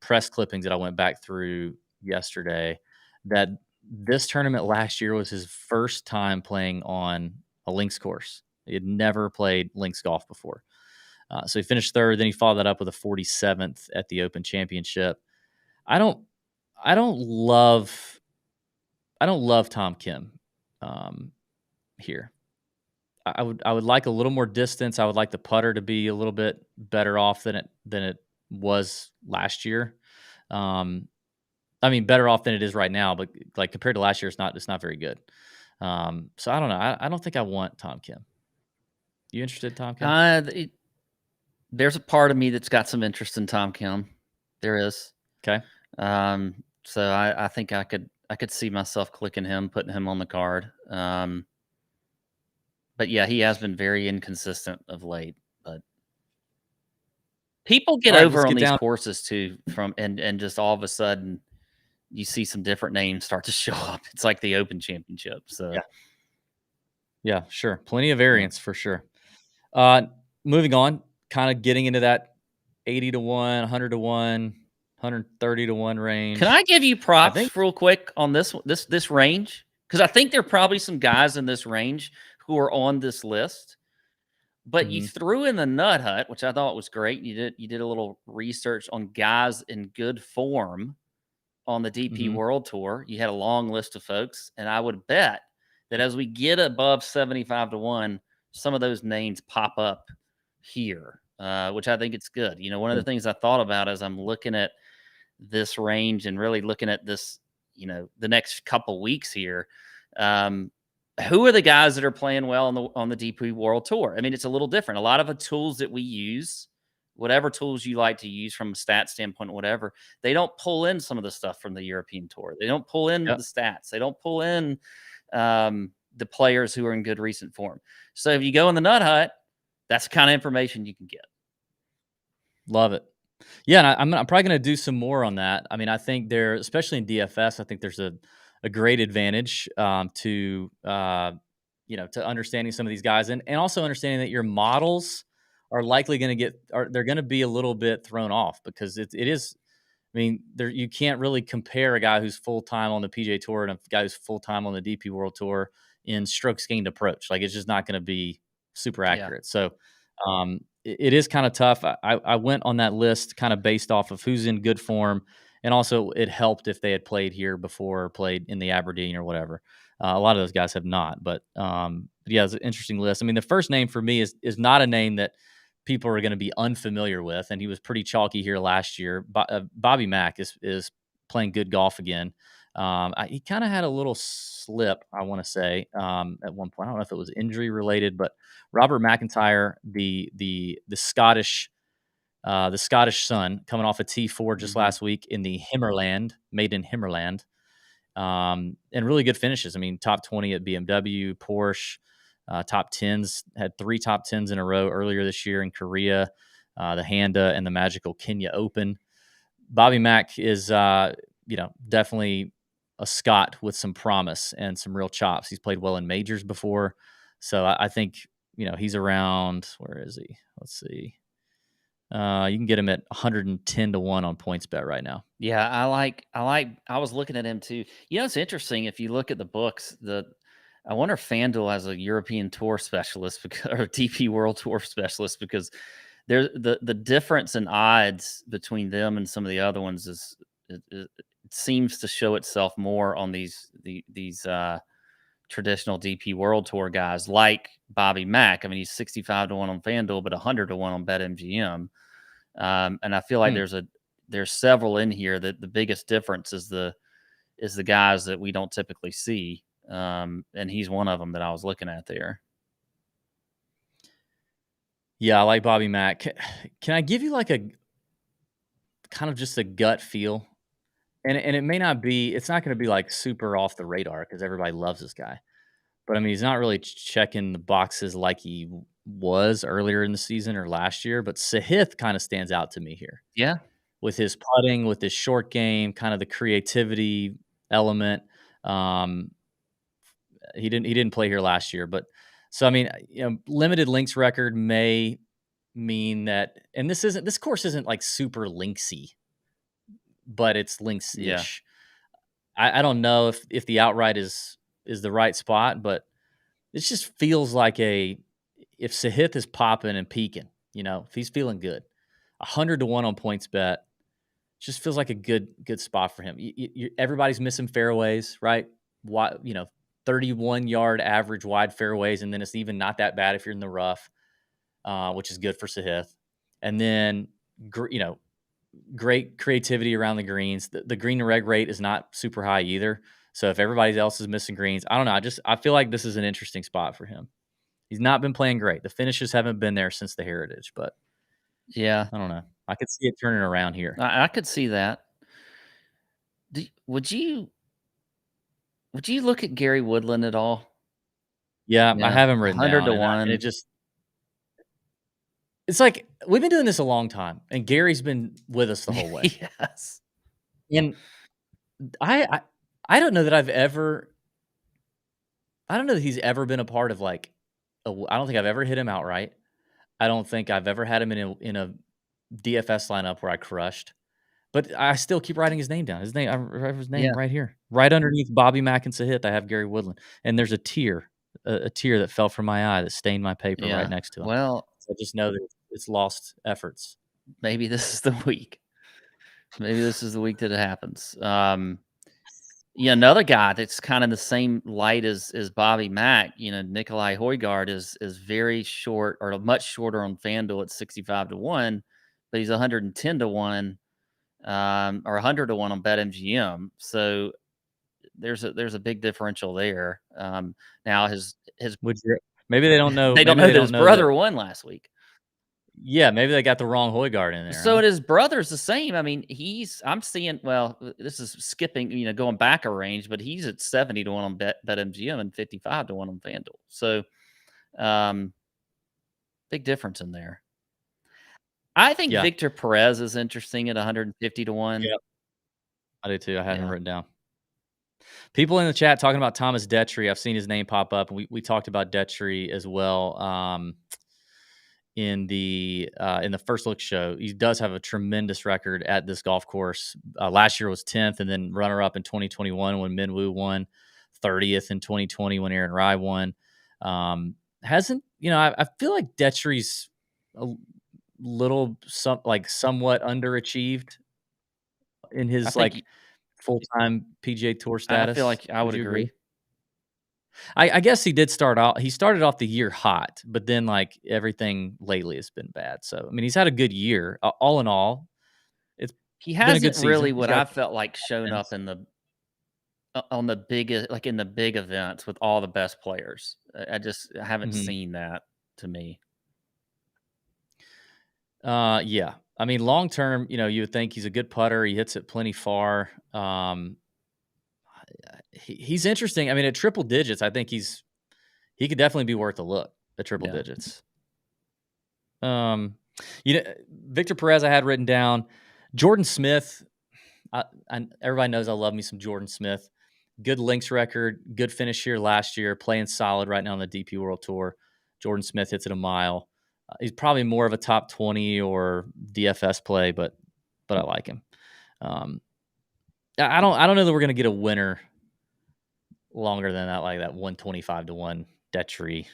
press clippings that I went back through yesterday, that this tournament last year was his first time playing on a links course. He had never played links golf before. So he finished third. Then he followed that up with a 47th at the Open Championship. I don't, I don't love, I don't love Tom Kim here. I would like a little more distance. I would like the putter to be a little bit better off than it was last year. Um, I mean, better off than it is right now, but like compared to last year, it's not very good. So I don't know. I don't think I want Tom Kim. You interested in Tom Kim? There's a part of me that's got some interest in Tom Kim. There is. Okay. So I think I could see myself clicking him, putting him on the card. But yeah, he has been very inconsistent of late. But people get All right. Let's over on get these down. courses too, and just all of a sudden you see some different names start to show up. It's like the Open Championship. So Yeah. Yeah, sure. Plenty of yeah. variance for sure. Uh, Moving on, kind of getting into that 80 to 1, 100 to 1, 130 to 1 Can range. I give you I props think real quick on this range? Because I think there are probably some guys in this range who are on this list. But you mhm, threw in the Nut Hut, which I thought was great. You did a little research on guys in good form on the DP mhm, World Tour. You had a long list of folks, and I would bet that as we get above 75 to 1, some of those names pop up here, which I think it's good. One of the good. things I thought about as I'm looking at this range and really looking at this, the next couple weeks here. Um, who are the guys that are playing well on the DP World Tour? I mean, it's a little different. A lot of the tools that we use, whatever tools you like to use from a stat standpoint, whatever, they don't pull in some of the stuff from the European Tour. They don't pull in Yep, the stats. They don't pull in the players who are in good recent form. So if you go in the Nut Hut, that's the kind of information you can get. love it. Yeah, and I'm probably gonna do some more on that. I mean, I think there, especially in DFS, I think there's a great advantage to to understanding some of these guys, and also understanding that your models are likely going to they're going to be a little bit thrown off because it is. I mean, there you can't really compare a guy who's full time on the PGA Tour and a guy who's full time on the DP World Tour in strokes gained approach. Like it's just not going to be super Yeah. accurate. So it is kind of tough. I went on that list kind of based off of who's in good form, and also it helped if they had played here before, or played in the Aberdeen or whatever. A lot of those guys have not, but yeah, it's an interesting list. I mean, the first name for me is not a name that people are going to be unfamiliar with, and he was pretty chalky here last year. Bobby Mack is playing good golf again. He kind of had a little slip, I want to say, at one point. I don't know if it was injury related, but Robert McIntyre, the Scottish son, coming off a T4 just Hmm. last week in the Himmerland, made in Himmerland, and really good finishes. I mean, top 20 at BMW, Porsche, top tens, had 3 top 10s in a row earlier this year in Korea, the Handa and the Magical Kenya Open. Bobby Mack is, definitely a Scot with some promise and some real chops. He's played well in majors before. So I think, he's around, where is he? Let's see. You can get him at 110 to 1 on PointsBet right now. Yeah, I was looking at him too. It's interesting if you look at the books, I wonder if FanDuel has a European Tour specialist or DP World Tour specialist because there's the difference in odds between them and some of the other ones it seems to show itself more on these traditional DP World Tour guys like Bobby Mack. I mean, he's 65 to 1 on FanDuel, but 100 to 1 on BetMGM. And I feel like Hmm. there's several in here that the biggest difference is the guys that we don't typically see. And he's one of them that I was looking at there. Yeah, I like Bobby Mack. Can I give you like a kind of just a gut feel? And it may not be, it's not going to be like super off the radar because everybody loves this guy. But I mean, he's not really checking the boxes like he was earlier in the season or last year. But Sahith kind of stands out to me here Yeah. with his putting, with his short game, kind of the creativity element. Um, he didn't play here last year, but so I mean, limited links record may mean that, and this course isn't like super linksy, but it's links Yeah. ish. I don't know if the outright is the right spot, but it just feels like if Sahith is popping and peaking, if he's feeling good, 100 to 1 on points bet just feels like a good spot for him. Everybody's missing fairways, right? Why 31-yard average wide fairways, and then it's even not that bad if you're in the rough, which is good for Sahith. And then great creativity around the greens. The green to reg rate is not super high either. So if everybody else is missing greens, I don't know. I feel like this is an interesting spot for him. He's not been playing great. The finishes haven't been there since the Heritage, but Yeah. I don't know. I could see it turning around here. I could see that. Would you look at Gary Woodland at all? Yeah, I Yeah. have him written 100 down, to and it 1. just it's like we've been doing this a long time, and Gary's been with us the whole way. Yes. And I I I don't know that I've ever I don't know that he's ever been a part of, like, I don't think I've ever hit him outright. I don't think I've ever had him in a DFS lineup where I crushed, but I still keep writing his name down. I have his name Yeah, right here. Right underneath Bobby Mack and Sahith, I have Gary Woodland, and there's a tear that fell from my eye that stained my paper right yeah. next to him. Well, So I just know that it's lost efforts. maybe this is the week. Maybe this is the week that it happens. Yeah, another guy that's kind of the same light as Bobby Mack, Nikolai Højgaard is very short or much shorter on FanDuel at 65 to 1, but he's 110 to 1, or 100 to 1 on BetMGM. So there's a big differential there. Now his Would you maybe they don't know they don't maybe know they that don't his know that brother won last week. yeah, maybe they got the wrong Højgaard in there, So huh? and his brother's the same. I mean, I'm seeing, well, this is skipping, going back a range, but he's at 70 to 1 on BetMGM and 55 to 1 on FanDuel. So um, big difference in there. I think Yeah. Victor Perez is interesting at 150 to 1. Yeah, I do too. I had him Yeah. written down. People in the chat talking about Thomas Detry. I've seen his name pop up, and we talked about Detry as well, in the first look show. He does have a tremendous record at this golf course. Last year was 10th, and then runner up in 2021 when Minwoo won, 30th in 2020 when Aaron Rai won. Hasn't I feel like Detry's a somewhat underachieved in I his think like full-time PGA Tour I feel status. like I Would would you agree? agree. I guess he started off the year hot, but then, like, everything lately has been bad, so, I mean, he's had a good year. All in all, it's He been a good hasn't really, season. He's what got a I couple felt like, shown up wins. in the on the biggest, like in the big events with all the best players. I haven't Mhm. seen that to me. Yeah. I mean, long term, you would think he's a good putter. He hits it plenty far. He's interesting. I mean, at triple digits, I think he could definitely be worth a look at triple Yeah. digits. Um, you know, Victor Perez, I had written down. Jordan Smith. Everybody knows I love me some Jordan Smith. Good links record, good finish here last year, playing solid right now on the DP World Tour. Jordan Smith hits it a mile. He's probably more of a top 20 or DFS play, but I like him. Um, I don't know that we're gonna get a winner longer than that, like that 125 to 1 Detry,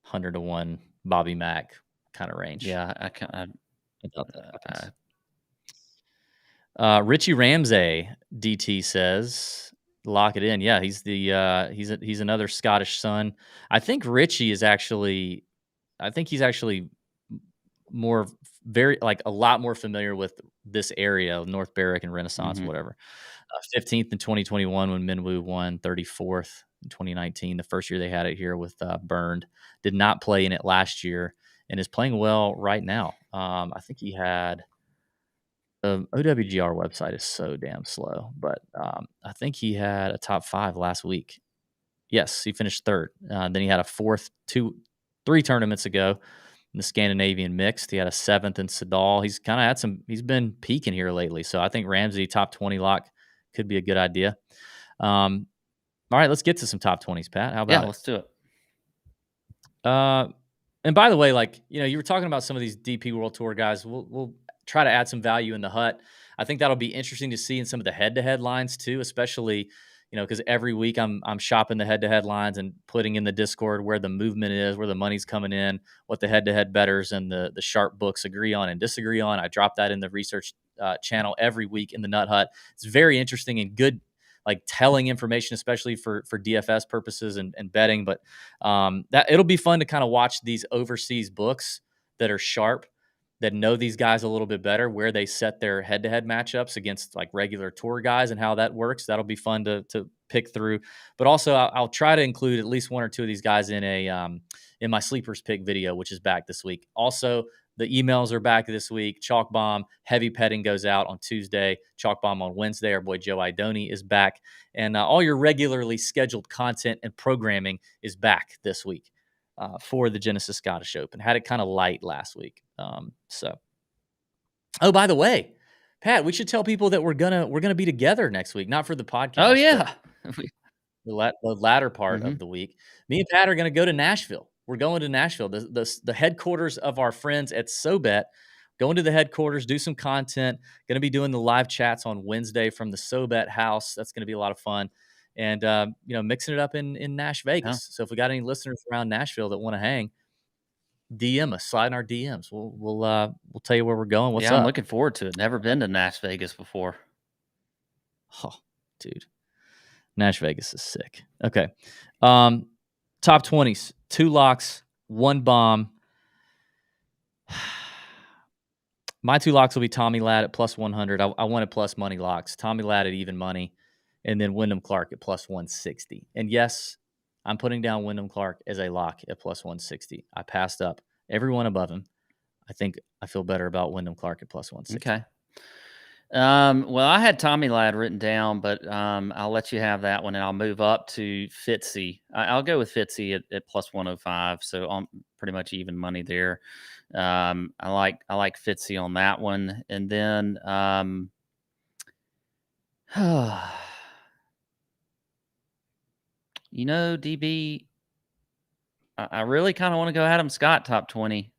100 to 1 Bobby Mack kind of range. Yeah, I can I doubt that I happens. Richie Ramsey, DT says, lock it in. Yeah, he's another Scottish son. I think Richie is actually, I think he's actually more very like a lot more familiar with this area, North Berwick and Renaissance, Mhm. whatever. 15th in 2021 when Minwoo won, 34th in 2019, the first year they had it here with Burned. Did not play in it last year and is playing well right now. I think he had the OWGR website is so damn slow, but I think he had a top 5 last week. Yes, he finished third. Then he had a fourth 3 tournaments ago in the Scandinavian mixed. He had a seventh in Sedal. He's kind of had he's been peaking here lately. So I think Ramsey top 20 lock could be a good idea. All right, let's get to some top 20s, Pat. How Yeah, about it? let's do it. Uh, and by the way, like, you were talking about some of these DP World Tour guys. We'll try to add some value in the hut. I think that'll be interesting to see in some of the head-to-head lines too, especially, because every week I'm shopping the head-to-head lines and putting in the Discord where the movement is, where the money's coming in, what the head-to-head bettors and the sharp books agree on and disagree on. I drop that in the research channel every week in the Nut Hut. It's very interesting and good, like telling information, especially for DFS purposes and betting. But that it'll be fun to kind of watch these overseas books that are sharp, that know these guys a little bit better, where they set their head-to-head matchups against like regular tour guys and how that works. That'll be fun to pick through. But also, I'll try to include at least one or two of these guys in my sleepers pick video, which is back this week. Also, the emails are back this week. Chalk Bomb, heavy petting goes out on Tuesday. Chalk Bomb on Wednesday. Our boy Joe Idoni is back. And all your regularly scheduled content and programming is back this week for the Genesis Scottish Open. Had it kind of light last week. Oh, by the way, Pat, we should tell people that we're gonna be together next week, not for the Oh, podcast, but yeah. the latter part of Mhm. the week. Me and Pat are gonna go to Nashville. We're going to Nashville, the headquarters of our friends at SoBet. Going to the headquarters, do some content. Gonna be doing the live chats on Wednesday from the SoBet house. That's gonna be a lot of fun, and mixing it up in Nash Yeah. Vegas. So if we got any listeners around Nashville that want to hang, DM us, slide in our DMs. We'll tell you where we're going. What's Yeah, I'm up? looking forward to it. Never been to Las Vegas before. Oh, dude. Nash Vegas is sick. Okay. Um, top 20s, 2 locks, 1 bomb. My 2 locks will be Tommy Ladd at plus 100. I wanted plus money locks. Tommy Ladd at even money, and then Wyndham Clark at plus 160. And yes, I'm putting down Wyndham Clark as a lock at plus 160. I passed up everyone above him. I think I feel better about Wyndham Clark at plus 160. Okay. Well, I had Tommy Ladd written down, but I'll let you have that one, and I'll move up to Fitzy. I'll go with Fitzy at plus 105, so I'm pretty much even money there. I like Fitzy on that one, and then DB, I really kind of want to go Adam Scott top 20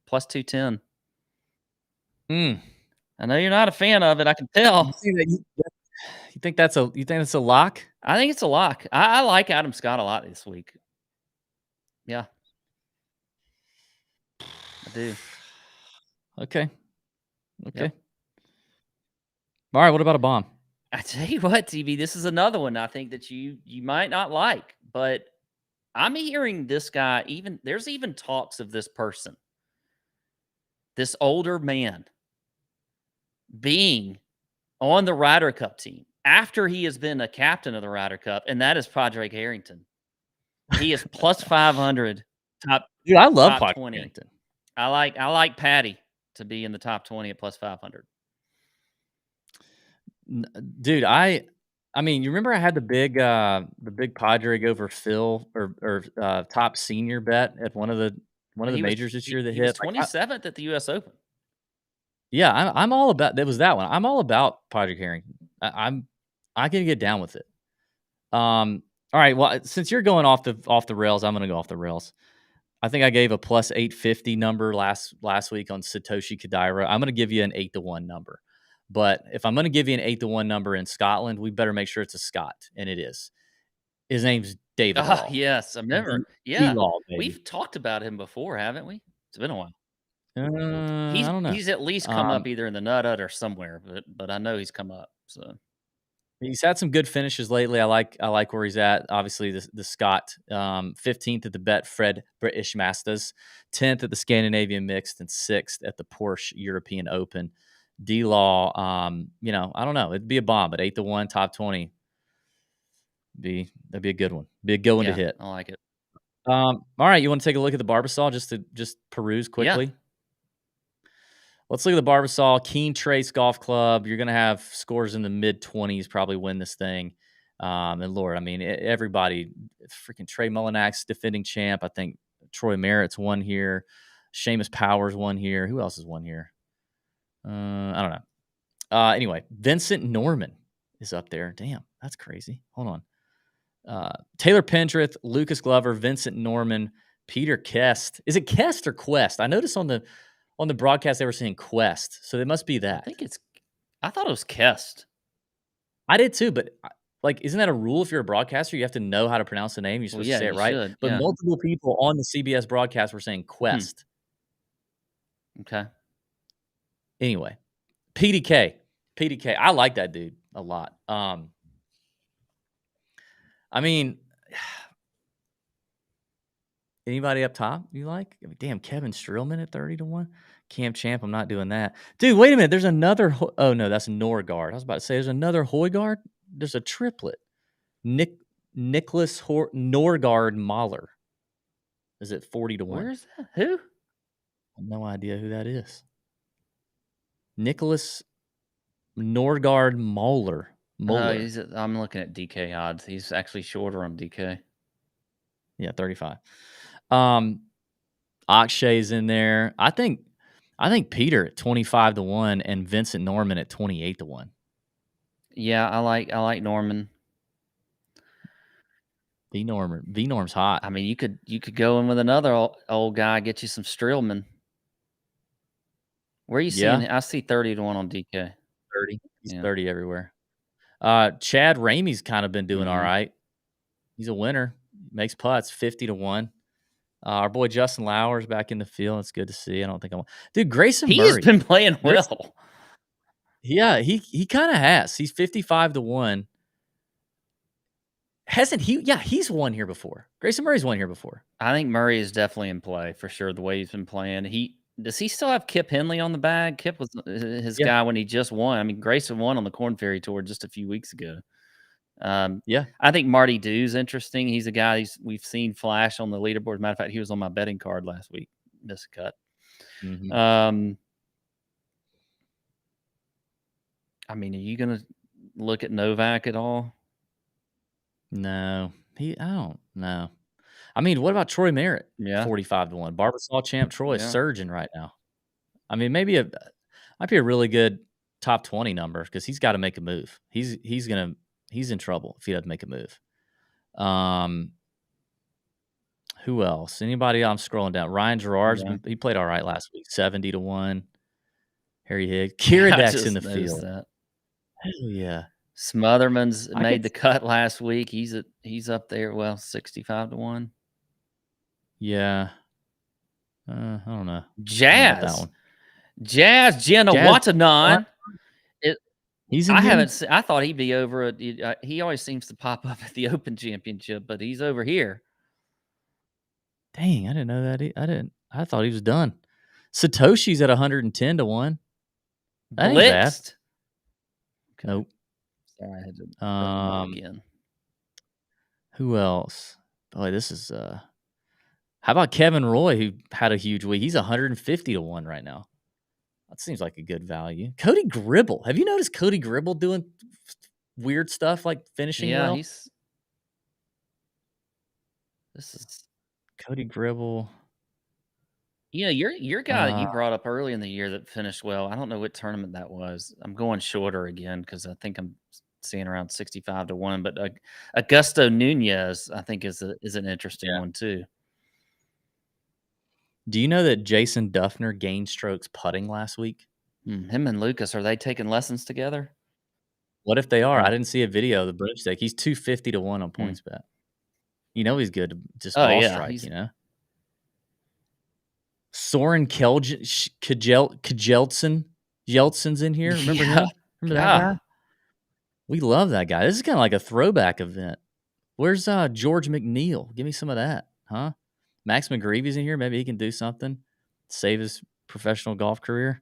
plus 210. Mm. I know you're not a fan of it. I can tell. You think that's a lock? I think it's a lock. I like Adam Scott a lot this week. Yeah, I do. Okay. Yep. All right. What about a bomb? I tell you what, TV, this is another one I think that you might not like, but I'm hearing this guy there's even talks of this person, this older man being on the Ryder Cup team after he has been a captain of the Ryder Cup, and that is Padraig Harrington. He is plus 500 Dude, I love top Padraig 20. Harrington. I like Patty to be in the top 20 at plus 500. Dude, I mean, you remember I had the big Padraig over Phil or top senior bet at one of the He was majors this year that he was hit. 27th at the US Open. Yeah, I'm all about that. Was that one? I'm all about Padraig Harrington. I can get down with it. All right. Well, since you're going off the rails, I'm going to go off the rails. I think I gave a plus 850 number last week on Satoshi Kodaira. I'm going to give you an 8-1 number. But if I'm going to give you an 8-1 number in Scotland, we better make sure it's a Scot, and it is. His name's David Law. Yes, I remember. D Yeah, Law, baby. we've talked about him before, haven't we? It's been a while. I don't know. He's at least come up either in the nut or somewhere, but I know he's come up. So He's had some good finishes lately. I like where he's at. Obviously, the Scott, 15th at the Betfred British Masters, 10th at the Scandinavian Mixed, and 6th at the Porsche European Open. D Law, I don't know. It'd be a bomb, but 8-1, top 20. That'd be a good one. Be a good one to yeah, hit. I like it. All right, you want to take a look at the Barbasol just to peruse quickly? Yeah. Let's look at the Barbasol Keen Trace Golf Club. You're going to have scores in the mid-20s probably win this thing. And Lord, I mean, everybody, freaking Trey Mullinax, defending champ. I think Troy Merritt's won here. Seamus Powers won here. Who else has won here? I don't know. Anyway, Vincent Norman is up there. Damn, that's crazy. Hold on. Taylor Pendrith, Lucas Glover, Vincent Norman, Peter Kest. Is it Kest or Quest? I noticed on the broadcast they were saying Quest, so it must be that. I thought it was Kest. I did too, but isn't that a rule? If you're a broadcaster, you have to know how to pronounce the name. You're supposed to say it right. Should, but yeah. multiple people on the CBS broadcast were saying Quest. Okay. Anyway, PDK. I like that dude a lot. I mean, anybody up top you like? I mean, damn, Kevin Streelman at 30-1. Cam Champ, I'm not doing that. Dude, wait a minute. There's another. Oh no, that's Norgard. I was about to say there's another Højgaard. There's a triplet. Nicholas Norgard Mahler is at 40-1. Where's that? Who? I have no idea who that is. Nicholas Norgard Mahler. I'm looking at DK odds. He's actually shorter on DK. Yeah, 35. Akshay's in there. I think I think Peter at 25-1 and Vincent Norman at 28-1. Yeah, I like Norman. V Norm's hot. I mean, you could go in with another old guy, get you some Streelman. Where are you Yeah, seeing? I see 30-1 on DK. 30. He's Yeah. 30 everywhere. Chad Ramey's kind of been doing all Mhm. right. He's a winner. Makes putts 50-1. Our boy Justin Lauer's back in the field. It's good to see. I don't think dude, Grayson He has Murray. been playing This well. Yeah, he kind of has. He's 55-1. Hasn't he? Yeah, he's won here before. Grayson Murray's won here before. I think Murray is definitely in play for sure, the way he's been playing. Does he still have Kip Henley on the bag? Kip was his Yeah, guy when he just won. I mean, Grayson won on the Corn Ferry Tour just a few weeks ago. yeah. I think Marty Dew's interesting. He's a guy we've seen flash on the leaderboard. Matter of fact, he was on my betting card last week. Missed a cut. Mhm. Um, I mean, are you gonna look at Novak at all? No, I don't know. I mean, what about Troy Merritt? Yeah, 45-1. Barbasol champ Troy is yeah. surging right now. I mean, might be a really good top 20 number because he's got to make a move. He's in trouble if he doesn't make a move. Um, who else? Anybody? I'm scrolling down. Ryan Gerard's Yeah. he played all right last week. 70-1. Harry Higgs. Yeah, I Kiradek's in just the noticed field. that. Hell yeah. Smotherman's I could made the cut last week. He's up there. Well, 65-1. Yeah. I don't know. I don't know about that Jazz, one. Jenna Jazz Watanon. It. he's in I here? haven't. I thought he'd be over at. He always seems to pop up at the Open Championship, but he's over here. Dang, I didn't know that. I thought he was done. Satoshi's at 110-1. That ain't bad. Blixt. Okay. Nope. Sorry, I had to look Um, again. who else? Boy, this is how about Kevin Roy, who had a huge week? He's 150-1 right now. That seems like a good value. Cody Gribble. Have you noticed Cody Gribble doing weird stuff like finishing Yeah, well? This is. Cody Gribble. Yeah, your guy that Uh, you brought up early in the year that finished well. I don't know what tournament that was. I'm going shorter again because I think I'm seeing around 65-1. But Augusto Nunez, I think is an interesting yeah. one too. Do you know that Jason Duffner gained strokes putting last week? Him and Lucas, are they taking lessons together? What if they are? I Yeah. didn't see a video of the broomstick. He's 250-1 on Hmm. PointsBet. You know he's good to just Oh ball yeah, strike, he's Soren Kjelsen Yeltsin's in here. Remember yeah, him? Remember that God. guy? We love that guy. This is kinda like a throwback event. Where's, George McNeil? Give me some of that, huh? Max McGreevy's in here. Maybe he can do something, save his professional golf career.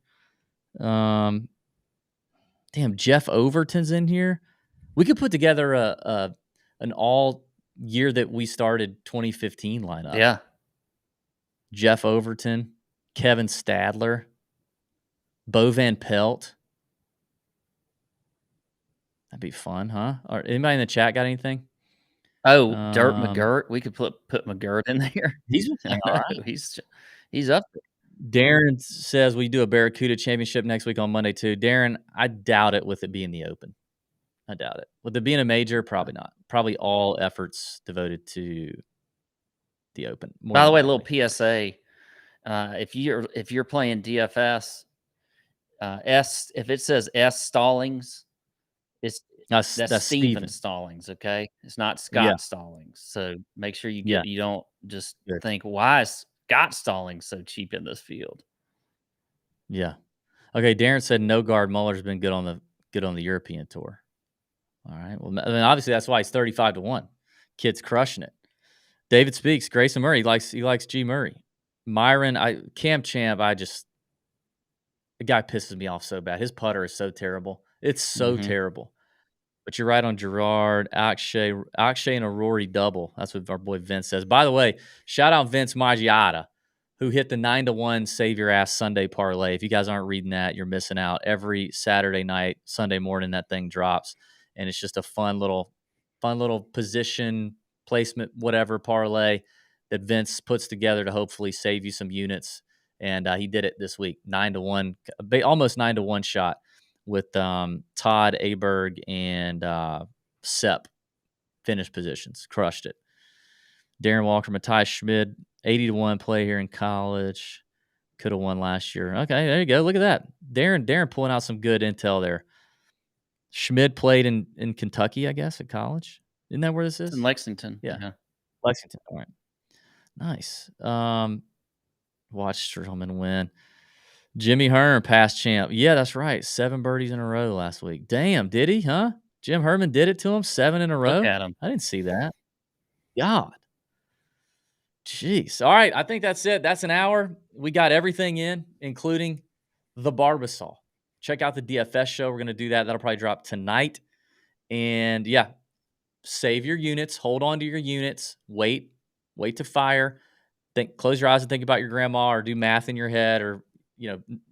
Um, damn, Jeff Overton's in here. We could put together an all year that we started 2015 lineup. Yeah. Jeff Overton, Kevin Stadler, Bo Van Pelt. That'd be fun, huh? Or anybody in the chat got anything? Oh, Dirt McGirt. We could put McGirt in there. He's been I playing all know right. he's up there. Darren says we do a Barracuda Championship next week on Monday too. Darren, I doubt it with it being the Open. I doubt it. With it being a major, probably not. Probably all efforts devoted to the Open. More By the than way, likely. little PSA. If you're playing DFS, if it says S Stallings, it's that's Steven Steven. Stallings. Okay, it's not Yeah, Scott Stallings. So make sure yeah. you don't just Good. think, why is Scott Stallings so cheap in this field? Yeah. Okay, Darren said no guard Muller's been good on the European tour. All right. Well, then obviously that's why he's 35-1. Kid's crushing it. David speaks. Grayson Murray he likes G Murray. Myron, Cam Champ. The guy pisses me off so bad. His putter is so terrible. It's so Mm-hmm. terrible. But you're right on Gerard, Akshay, and a Rory double. That's what our boy Vince says. By the way, shout out Vince Maggiata, who hit the 9-1 Save Your Ass Sunday parlay. If you guys aren't reading that, you're missing out. Every Saturday night, Sunday morning, that thing drops. And it's just a fun little position placement, whatever parlay that Vince puts together to hopefully save you some units and he did it this week, 9-1, almost 9-1 shot with Todd Aberg and Sepp finish positions, crushed it. Darren Walker, Matthias Schmid, 80-1 play here in college. Could have won last year. Okay, there you go. Look at that. Darren pulling out some good intel there. Schmid played in Kentucky, I guess, at college. Isn't that where this is? It's in Lexington. Yeah. Lexington. All right. Nice. Watch Strowman win. Jimmy Hearn, past champ. Yeah, that's right. 7 birdies in a row last week. Damn, did he, huh? Jim Herman did it to him 7 in a row? Look at him. I didn't see that. God. Jeez. All right. I think that's it. That's an hour. We got everything in, including the Barbasol. Check out the DFS show. We're going to do that. That'll probably drop tonight. And yeah, save your units. Hold on to your units. Wait to fire. Close your eyes and think about your grandma, or do math in your head, or,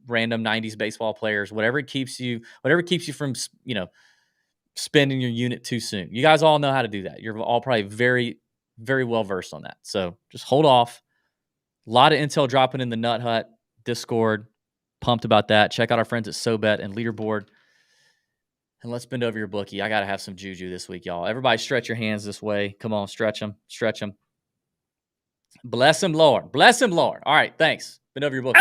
random 90s baseball players, whatever keeps you from, spending your unit too soon. You guys all know how to do that. You're all probably very, very well versed on that. So just hold off. A lot of intel dropping in the Nut Hut Discord. Pumped about that. Check out our friends at SoBet and Leaderboard. And let's bend over your bookie. I got to have some juju this week, y'all. Everybody stretch your hands this way. Come on, stretch them. Stretch them. Bless him, Lord. Bless him, Lord. All right, thanks. Bend over your bookie.